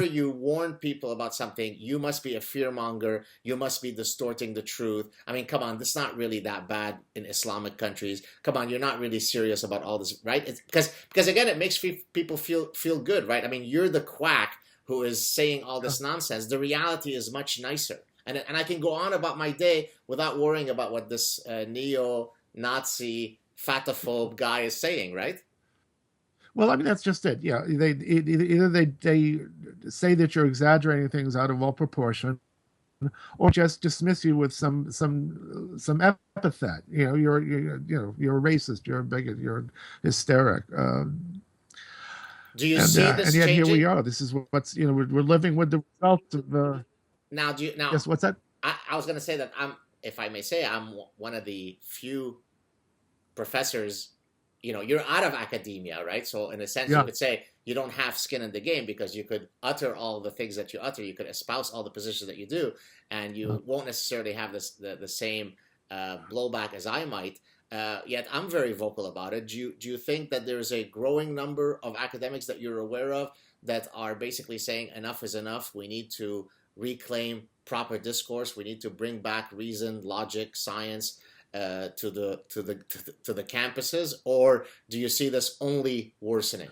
you warn people about something, you must be a fearmonger. You must be distorting the truth. I mean, come on, this is not really that bad in Islamic countries. Come on, you're not really serious about all this, right? It's because again, it makes people feel good, right? I mean, you're the quack who is saying all this nonsense. The reality is much nicer, and I can go on about my day without worrying about what this neo-Nazi fatophobe guy is saying, right? Well, I mean that's just it. Yeah, either they say that you're exaggerating things out of all proportion, or just dismiss you with some epithet. You're a racist, you're a bigot, you're hysteric. Do you And see and this yet here we changing? are. This is what's we're living with the results of Now, yes. What's that? I was going to say that if I may say, I'm one of the few professors. You're out of academia, right? So in a sense, you Yeah. could say you don't have skin in the game because you could utter all the things that you utter. You could espouse all the positions that you do, and Uh, you won't necessarily have the same blowback as I might. Yet I'm very vocal about it. Do you think that there is a growing number of academics that you're aware of that are basically saying enough is enough? We need to reclaim proper discourse. We need to bring back reason, logic, science to the campuses, or do you see this only worsening?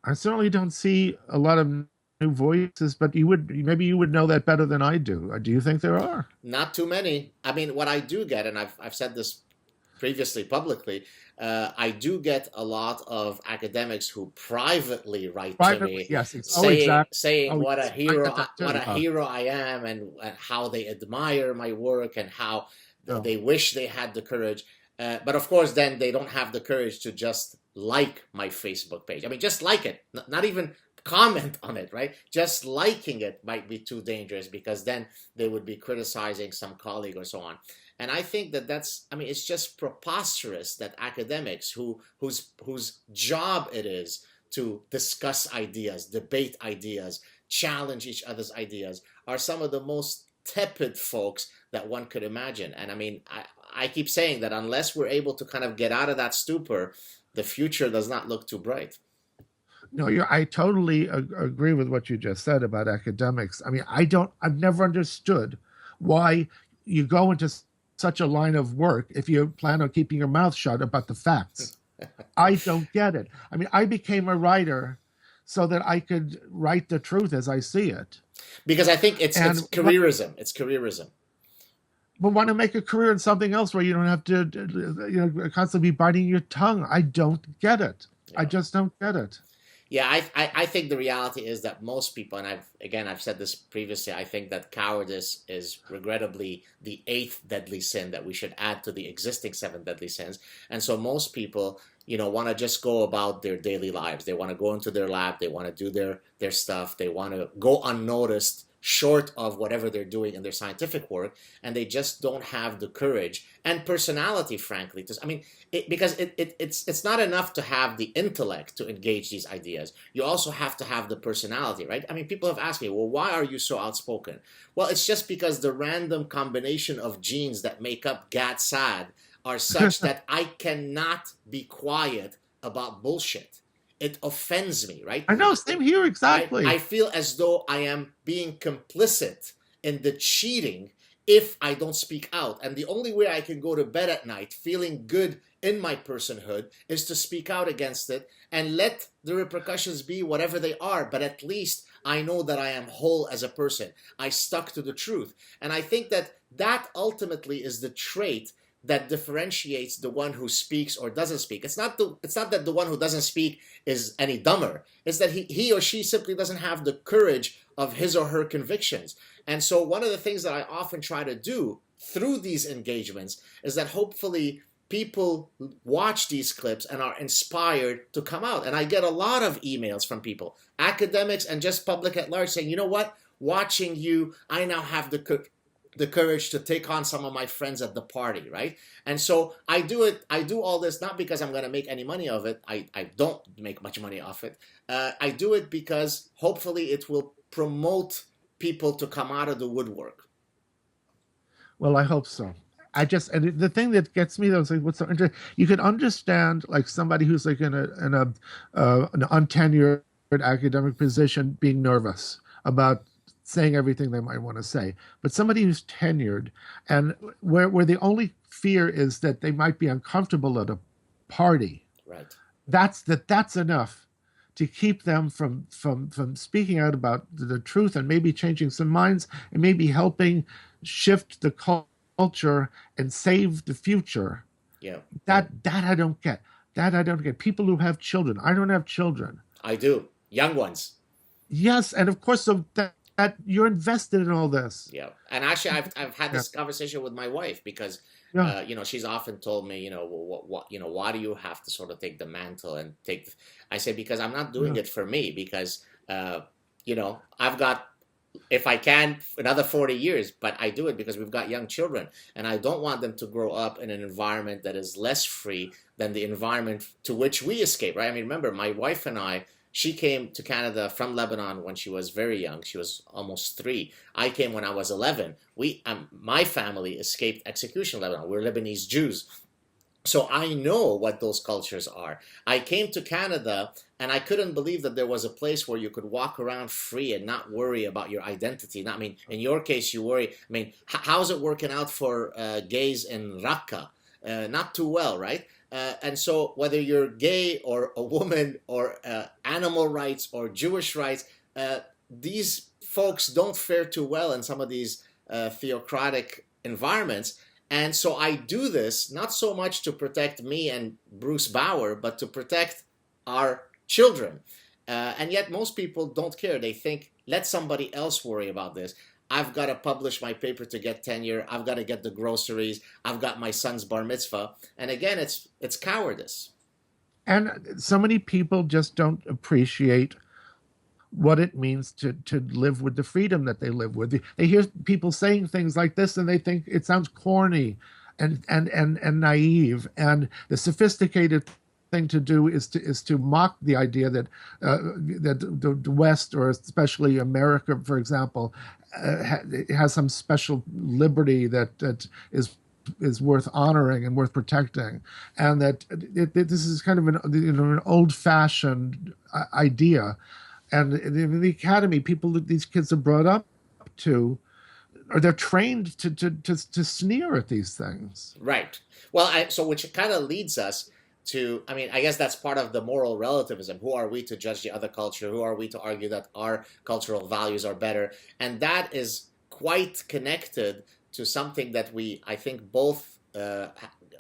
I certainly don't see a lot of new voices, but you would know that better than I do. Do you think there are? Not too many. I mean, what I do get, and I've said this previously publicly, I do get a lot of academics who privately write to Privately, me, yes. Oh, exactly. saying Oh, yes. I get that what too. a hero I am, and how they admire my work, and how Yeah. they wish they had the courage. But of course, then they don't have the courage to just like my Facebook page. I mean, just like it, not even comment on it, right? Just liking it might be too dangerous because then they would be criticizing some colleague or so on. And I think that I mean, it's just preposterous that academics whose job it is to discuss ideas, debate ideas, challenge each other's ideas, are some of the most tepid folks that one could imagine. And I mean, I keep saying that unless we're able to kind of get out of that stupor, the future does not look too bright. No, I totally agree with what you just said about academics. I mean, I've never understood why you go into such a line of work if you plan on keeping your mouth shut about the facts. I don't get it. I mean, I became a writer so that I could write the truth as I see it. Because I think it's And careerism. It's careerism. but want to make a career in something else where you don't have to, constantly be biting your tongue. I don't get it. I Yeah. just don't get it. Yeah, I think the reality is that most people, and I've said this previously, I think that cowardice is regrettably the eighth deadly sin that we should add to the existing seven deadly sins. And so most people, want to just go about their daily lives. They want to go into their lab, they want to do their stuff, they want to go unnoticed, short of whatever they're doing in their scientific work, and they just don't have the courage and personality, frankly. I mean, because it's not enough to have the intellect to engage these ideas. You also have to have the personality, right? I mean, people have asked me, well, why are you so outspoken? Well, it's just because the random combination of genes that make up Saad are such that I cannot be quiet about bullshit. It offends me, right? I know, same here I exactly. feel as though I am being complicit in the cheating if I don't speak out. And the only way I can go to bed at night feeling good in my personhood is to speak out against it and let the repercussions be whatever they are. But at least I know that I am whole as a person. I stuck to the truth. And I think that that ultimately is the trait that differentiates the one who speaks or doesn't speak. It's not that the one who doesn't speak is any dumber. It's that he or she simply doesn't have the courage of his or her convictions. And so one of the things that I often try to do through these engagements is that hopefully people watch these clips and are inspired to come out. And I get a lot of emails from people, academics and just public at large, saying, you know what, watching you, I now have the courage to take on some of my friends at the party, right? And so I do all this not because I'm going to make any money of it. I don't make much money off it. I do it because hopefully it will promote people to come out of the woodwork. Well, I hope so. And the thing that gets me though is like what's so interesting. You can understand like somebody who's like in an untenured academic position being nervous about saying everything they might want to say, but somebody who's tenured and where the only fear is that they might be uncomfortable at a party, right? That's enough to keep them from speaking out about the truth and maybe changing some minds and maybe helping shift the culture and save the future. Yeah. That I don't get. That I don't get. People who have children. I don't have children. I do. Young ones. Yes, and of course, so that you're invested in all this. Yeah, and actually, I've had this conversation with my wife because she's often told me, why do you have to sort of take the mantle and take? I say because I'm not doing it for me because I've got, if I can, another 40 years, but I do it because we've got young children and I don't want them to grow up in an environment that is less free than the environment to which we escape, right? I mean, remember, my wife and I, she came to Canada from Lebanon when she was very young. She was almost 3. I came when I was 11. My family escaped execution in Lebanon. We're Lebanese Jews. So I know what those cultures are. I came to Canada and I couldn't believe that there was a place where you could walk around free and not worry about your identity. I mean, in your case, you worry. I mean, how's it working out for gays in Raqqa? Not too well, right? And so whether you're gay or a woman or animal rights or Jewish rights, these folks don't fare too well in some of these theocratic environments. And so I do this not so much to protect me and Bruce Bawer, but to protect our children. And yet most people don't care. They think, let somebody else worry about this. I've got to publish my paper to get tenure. I've got to get the groceries. I've got my son's bar mitzvah. And again, it's cowardice. And so many people just don't appreciate what it means to live with the freedom that they live with. They hear people saying things like this and they think it sounds corny and naive. And the sophisticated thing to do is to mock the idea that the West, or especially America, for example, has some special liberty that is worth honoring and worth protecting, and that this is kind of an old-fashioned idea. And in the academy, these kids are brought up to, or they're trained to sneer at these things. Right. Well, so which kind of leads us to, I mean, I guess that's part of the moral relativism. Who are we to judge the other culture? Who are we to argue that our cultural values are better? And that is quite connected to something that we, I think, both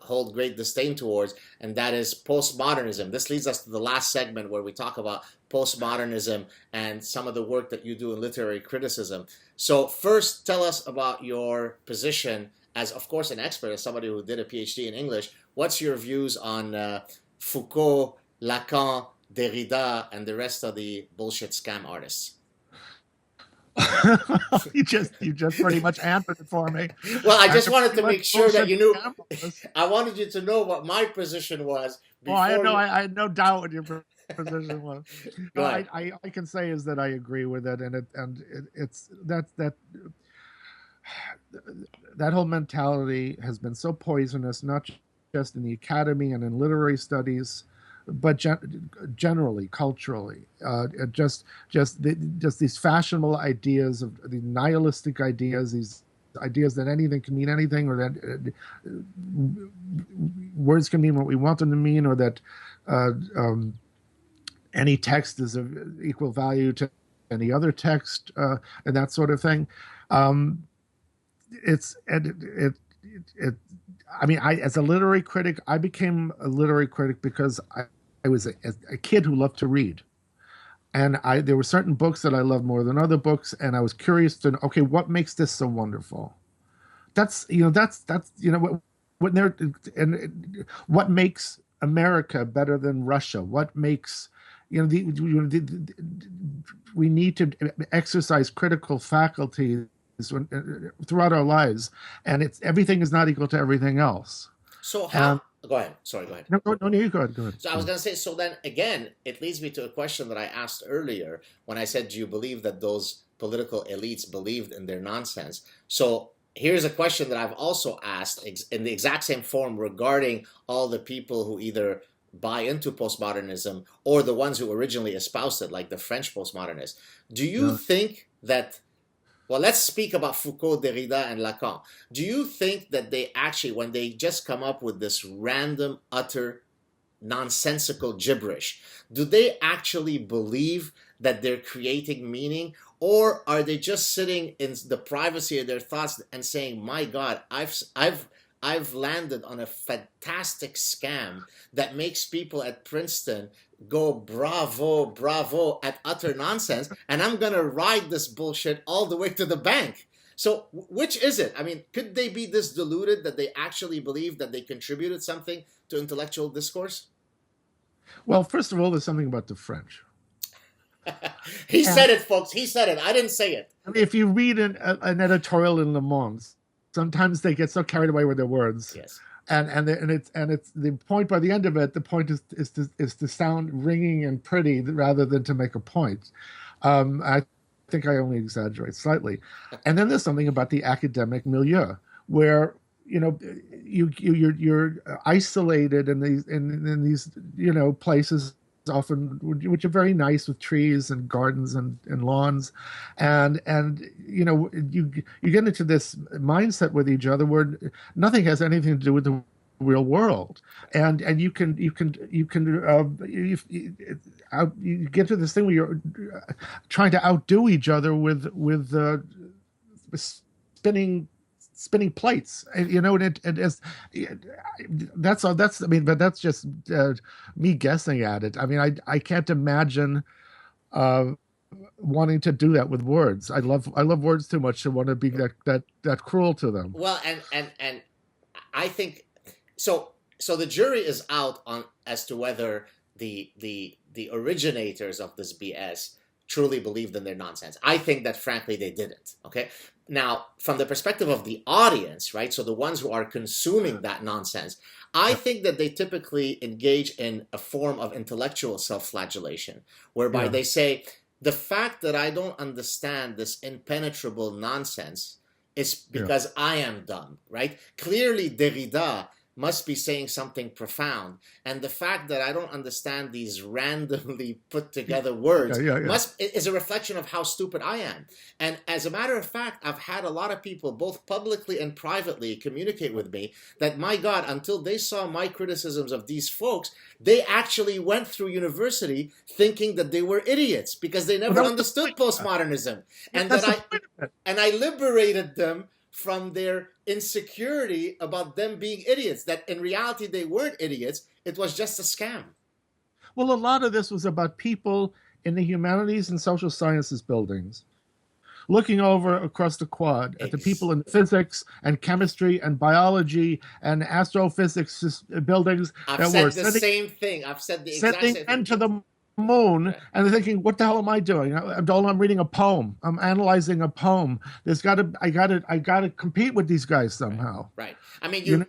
hold great disdain towards, and that is postmodernism. This leads us to the last segment where we talk about postmodernism and some of the work that you do in literary criticism. So first, tell us about your position as, of course, an expert, as somebody who did a PhD in English. What's your views on Foucault, Lacan, Derrida, and the rest of the bullshit scam artists? you just pretty much answered it for me. Well, I just wanted to make sure that you knew. I wanted you to know what my position was. I had no doubt what your position was. No, I can say is that I agree with it, and it's that whole mentality has been so poisonous, not just in the academy and in literary studies, but generally, culturally, just these fashionable ideas, of the nihilistic ideas, these ideas that anything can mean anything, or that words can mean what we want them to mean, or that uh, um, any text is of equal value to any other text, and that sort of thing. Um, it's it I mean, as a literary critic, I became a literary critic because I was a kid who loved to read. And there were certain books that I loved more than other books, and I was curious to know, okay, what makes this so wonderful? That's what they're and what makes America better than Russia? What makes we need to exercise critical faculties throughout our lives, and everything is not equal to everything else. So how? Go ahead. Sorry, go ahead. No, you go ahead. Go ahead. So I was going to say, so then again, it leads me to a question that I asked earlier when I said, do you believe that those political elites believed in their nonsense? So here's a question that I've also asked in the exact same form regarding all the people who either buy into postmodernism or the ones who originally espoused it, like the French postmodernists. Do you think that, well, let's speak about Foucault, Derrida, and Lacan. Do you think that they actually, when they just come up with this random, utter, nonsensical gibberish, do they actually believe that they're creating meaning? Or are they just sitting in the privacy of their thoughts and saying, my God, I've landed on a fantastic scam that makes people at Princeton go bravo, bravo at utter nonsense, and I'm going to ride this bullshit all the way to the bank. So which is it? I mean, could they be this deluded that they actually believe that they contributed something to intellectual discourse? Well, first of all, there's something about the French. He said it, folks. He said it. I didn't say it. I mean, if you read an editorial in Le Monde, sometimes they get so carried away with their words. Yes. And it's the point. By the end of it, the point is to sound ringing and pretty rather than to make a point. I think I only exaggerate slightly. And then there's something about the academic milieu where you're isolated in these places, often which are very nice with trees and gardens and lawns, and you get into this mindset with each other where nothing has anything to do with the real world, and you get to this thing where you're trying to outdo each other with spinning plates, that's all. But that's just me guessing at it. I mean, I can't imagine wanting to do that with words. I love words too much to want to be that cruel to them. Well, and I think so. So the jury is out on as to whether the originators of this BS truly believed in their nonsense. I think that, frankly, they didn't. Okay. Now, from the perspective of the audience, right? So the ones who are consuming that nonsense, I think that they typically engage in a form of intellectual self-flagellation, whereby they say, the fact that I don't understand this impenetrable nonsense is because I am dumb, right? Clearly, Derrida must be saying something profound, and the fact that I don't understand these randomly put together words is a reflection of how stupid I am. And as a matter of fact, I've had a lot of people, both publicly and privately, communicate with me that, my God, until they saw my criticisms of these folks, they actually went through university thinking that they were idiots because they never understood postmodernism, and I liberated them from their insecurity about them being idiots, that in reality they weren't idiots, it was just a scam. Well, a lot of this was about people in the humanities and social sciences buildings looking over across the quad at the people in physics and chemistry and biology and astrophysics buildings. I've said the same thing. I've said the exact same thing. Sending to the moon, and they're thinking, what the hell am I doing? I'm reading a poem. I'm analyzing a poem. I gotta compete with these guys somehow. Right. I mean,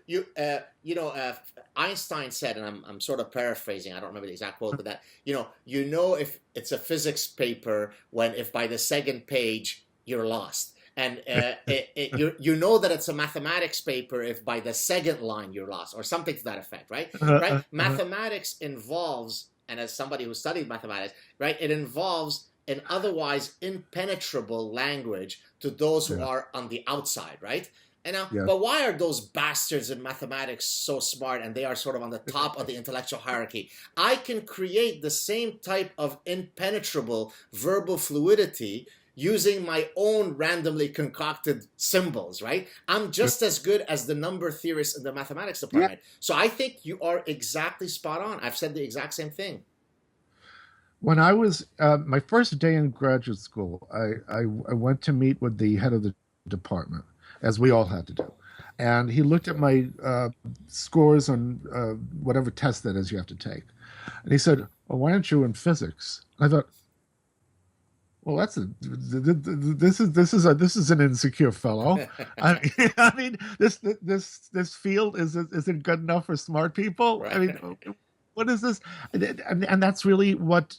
Einstein said, and I'm sort of paraphrasing, I don't remember the exact quote, but that, if it's a physics paper if by the second page you're lost. And you know that it's a mathematics paper if by the second line you're lost, or something to that effect, right? Right? Mathematics involves, and as somebody who studied mathematics, right, it involves an otherwise impenetrable language to those who Yeah. are on the outside, right? And now, Yeah. but why are those bastards in mathematics so smart and they are sort of on the top of the intellectual hierarchy? I can create the same type of impenetrable verbal fluidity using my own randomly concocted symbols, right? I'm just as good as the number theorists in the mathematics Yeah. department. So I think you are exactly spot on. I've said the exact same thing. When I was my first day in graduate school, I went to meet with the head of the department, as we all had to do. And he looked at my scores on whatever test that is you have to take. And he said, "Well, why aren't you in physics?" And I thought, well, this is an insecure fellow. I mean, this field isn't good enough for smart people. I Right. mean, what is this? And that's really what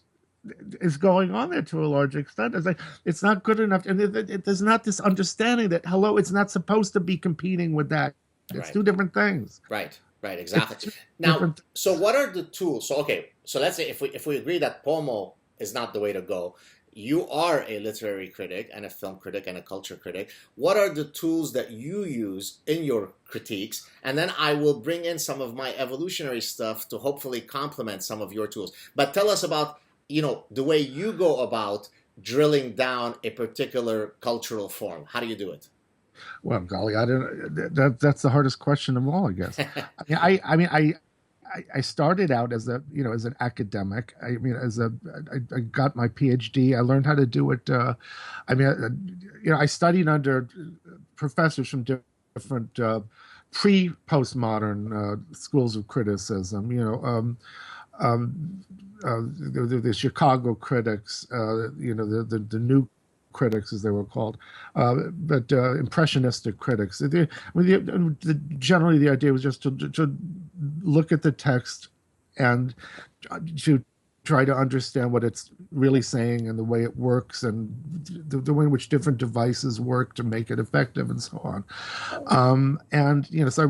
is going on there to a large extent. It's like it's not good enough, and there's not this understanding that hello, it's not supposed to be competing with that. It's Right. two different things. Right. Right. It's Exactly. two Now, different. so what are the tools? So okay. So let's say if we agree that Pomo is not the way to go, you are a literary critic and a film critic and a culture critic. What are the tools that you use in your critiques? And then I will bring in some of my evolutionary stuff to hopefully complement some of your tools. But tell us about, the way you go about drilling down a particular cultural form. How do you do it? Well, golly, I don't. That's the hardest question of all, I guess. I mean, I started out as as an academic. I mean, I got my PhD. I learned how to do it. I studied under professors from different pre-postmodern schools of criticism. The Chicago critics. The new critics, as they were called, but impressionistic critics. Generally, the idea was just to look at the text and to try to understand what it's really saying and the way it works and the way in which different devices work to make it effective and so on. So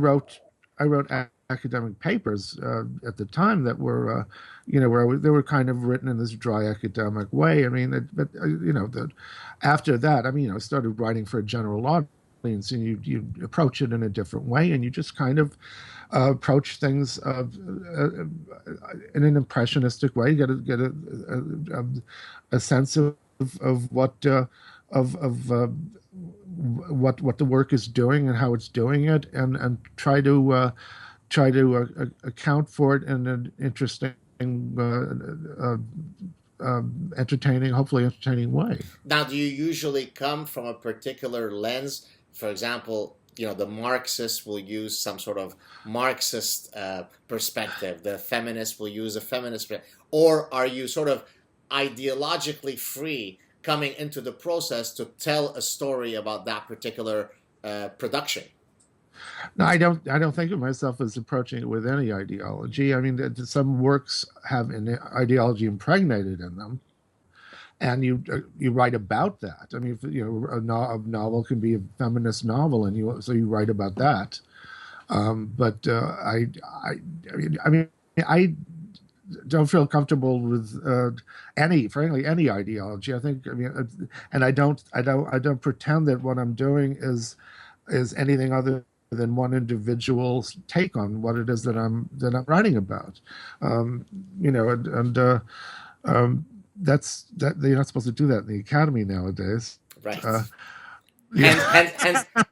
I wrote academic papers at the time that were, they were kind of written in this dry academic way. I mean, after that, I started writing for a general audience, and you approach it in a different way, and you just kind of approach things in an impressionistic way. You get a sense of what the work is doing and how it's doing it, and try to account for it in an interesting, hopefully entertaining way. Now, do you usually come from a particular lens? For example, the Marxists will use some sort of Marxist perspective. The feminists will use a feminist perspective. Or are you sort of ideologically free coming into the process to tell a story about that particular production? No, I don't think of myself as approaching it with any ideology. I mean, some works have an ideology impregnated in them, and you write about that. I mean, a novel can be a feminist novel, and you write about that. But I don't feel comfortable with frankly, any ideology. And I don't pretend that what I'm doing is anything other than one individual's take on what it is that I'm writing about. That's you're not supposed to do that in the academy nowadays. Right. Yeah,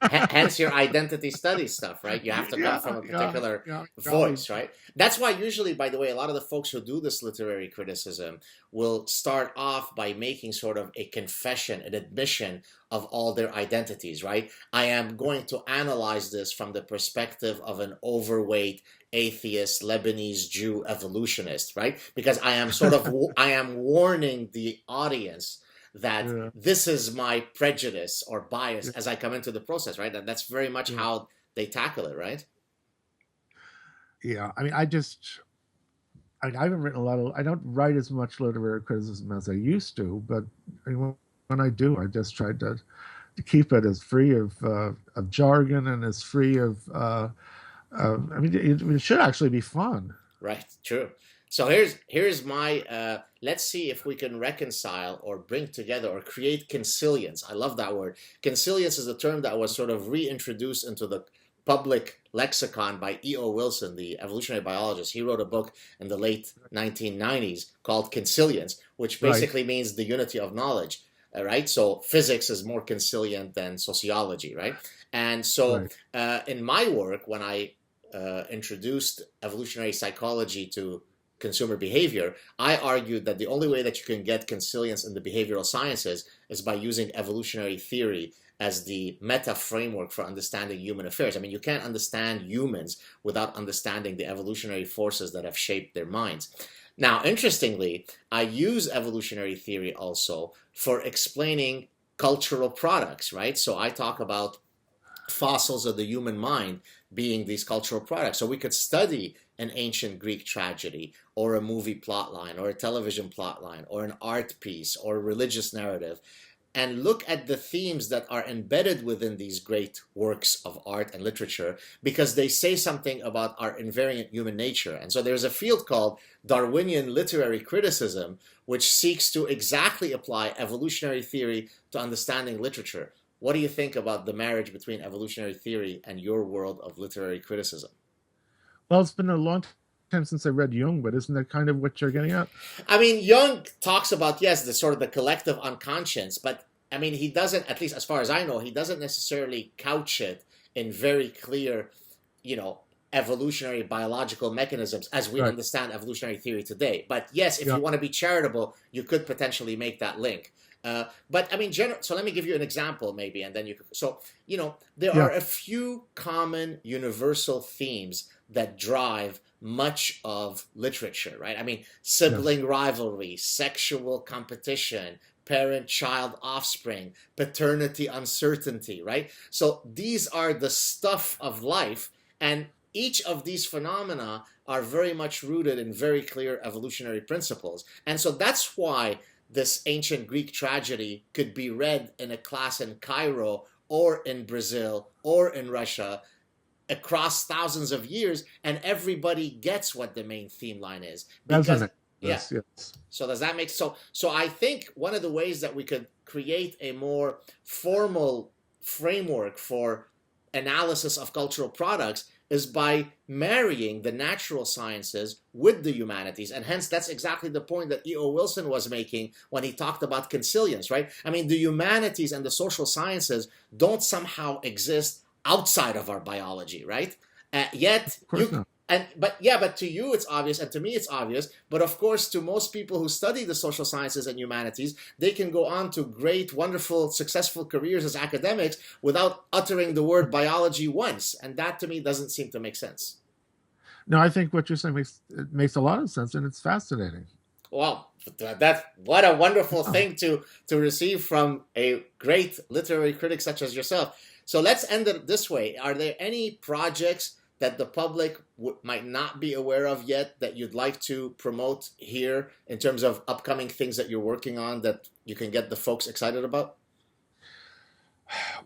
Hence your identity studies stuff, right? You have to come yeah, from a yeah, particular yeah. Golly. voice, right? That's why usually, by the way, a lot of the folks who do this literary criticism will start off by making sort of a confession, an admission of all their identities, right? I am going to analyze this from the perspective of an overweight atheist Lebanese Jew evolutionist, right? Because I am warning the audience that Yeah, this is my prejudice or bias as I come into the process, right? And that's very much yeah, how they tackle it, right? yeah. I haven't written a lot of. I don't write as much literary criticism as I used to, but when I do, I just try to keep it as free of jargon and as free of. It should actually be fun. Right, true. So here's my let's see if we can reconcile or bring together or create consilience. I love that word. Consilience is a term that was sort of reintroduced into the public lexicon by E.O. Wilson, the evolutionary biologist. He wrote a book in the late 1990s called Consilience, which Right, basically means the unity of knowledge. Right? So physics is more consilient than sociology, right? And so right, in my work, when I introduced evolutionary psychology to consumer behavior, I argued that the only way that you can get consilience in the behavioral sciences is by using evolutionary theory as the meta framework for understanding human affairs. I mean, you can't understand humans without understanding the evolutionary forces that have shaped their minds. Now, interestingly, I use evolutionary theory also for explaining cultural products, right? So I talk about fossils of the human mind being these cultural products. So we could study an ancient Greek tragedy or a movie plotline or a television plotline or an art piece or a religious narrative and look at the themes that are embedded within these great works of art and literature because they say something about our invariant human nature. And so there's a field called Darwinian literary criticism, which seeks to exactly apply evolutionary theory to understanding literature. What do you think about the marriage between evolutionary theory and your world of literary criticism? well, it's been a long time since I read Jung, but isn't that kind of what you're getting at? I mean, Jung talks about, yes, the sort of the collective unconscious, but I mean, he doesn't, at least as far as I know, he doesn't necessarily couch it in very clear, you know, evolutionary biological mechanisms as we Right. understand evolutionary theory today. But yes, if Yeah. you want to be charitable, you could potentially make that link. But I mean, so let me give you an example, maybe, and then you could. So, you know, there Yeah. are a few common universal themes that drive much of literature, right? I mean, Yes. sibling rivalry, sexual competition, parent child offspring, paternity uncertainty, right? So these are the stuff of life. And each of these phenomena are very much rooted in very clear evolutionary principles. And so that's why this ancient Greek tragedy could be read in a class in Cairo or in Brazil or in Russia across thousands of years, and everybody gets what the main theme line is. Because, Resonate. yeah. Yes. So does that make so I think one of the ways that we could create a more formal framework for analysis of cultural products is by marrying the natural sciences with the humanities. And hence, that's exactly the point that E.O. Wilson was making when he talked about consilience, right? I mean, the humanities and the social sciences don't somehow exist outside of our biology, right? Yet Of course not. but to you it's obvious, and to me it's obvious. But of course, to most people who study the social sciences and humanities, they can go on to great, wonderful, successful careers as academics without uttering the word biology once, and that to me doesn't seem to make sense. No, I think what you're saying makes a lot of sense, and it's fascinating. Well, that's what a wonderful Oh, thing to receive from a great literary critic such as yourself. So let's end it this way. Are there any projects that the public might not be aware of yet that you'd like to promote here in terms of upcoming things that you're working on that you can get the folks excited about?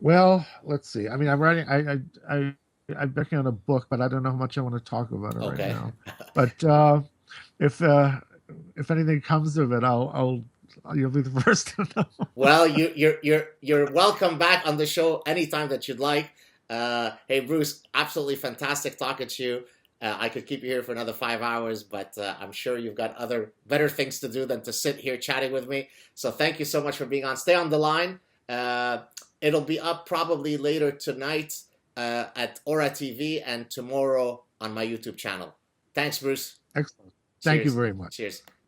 well, let's see. I mean, I'm writing. I'm working on a book, but I don't know how much I want to talk about it right Okay. now. But if if anything comes of it, you'll be the first to know. Well, you're welcome back on the show anytime that you'd like. Hey, Bruce, absolutely fantastic talking to you. I could keep you here for another 5 hours, but I'm sure you've got other better things to do than to sit here chatting with me. So thank you so much for being on. Stay on the line. Uh, it'll be up probably later tonight at Aura TV and tomorrow on my YouTube channel. Thanks, Bruce. Excellent. Thank you Cheers. very much. Cheers.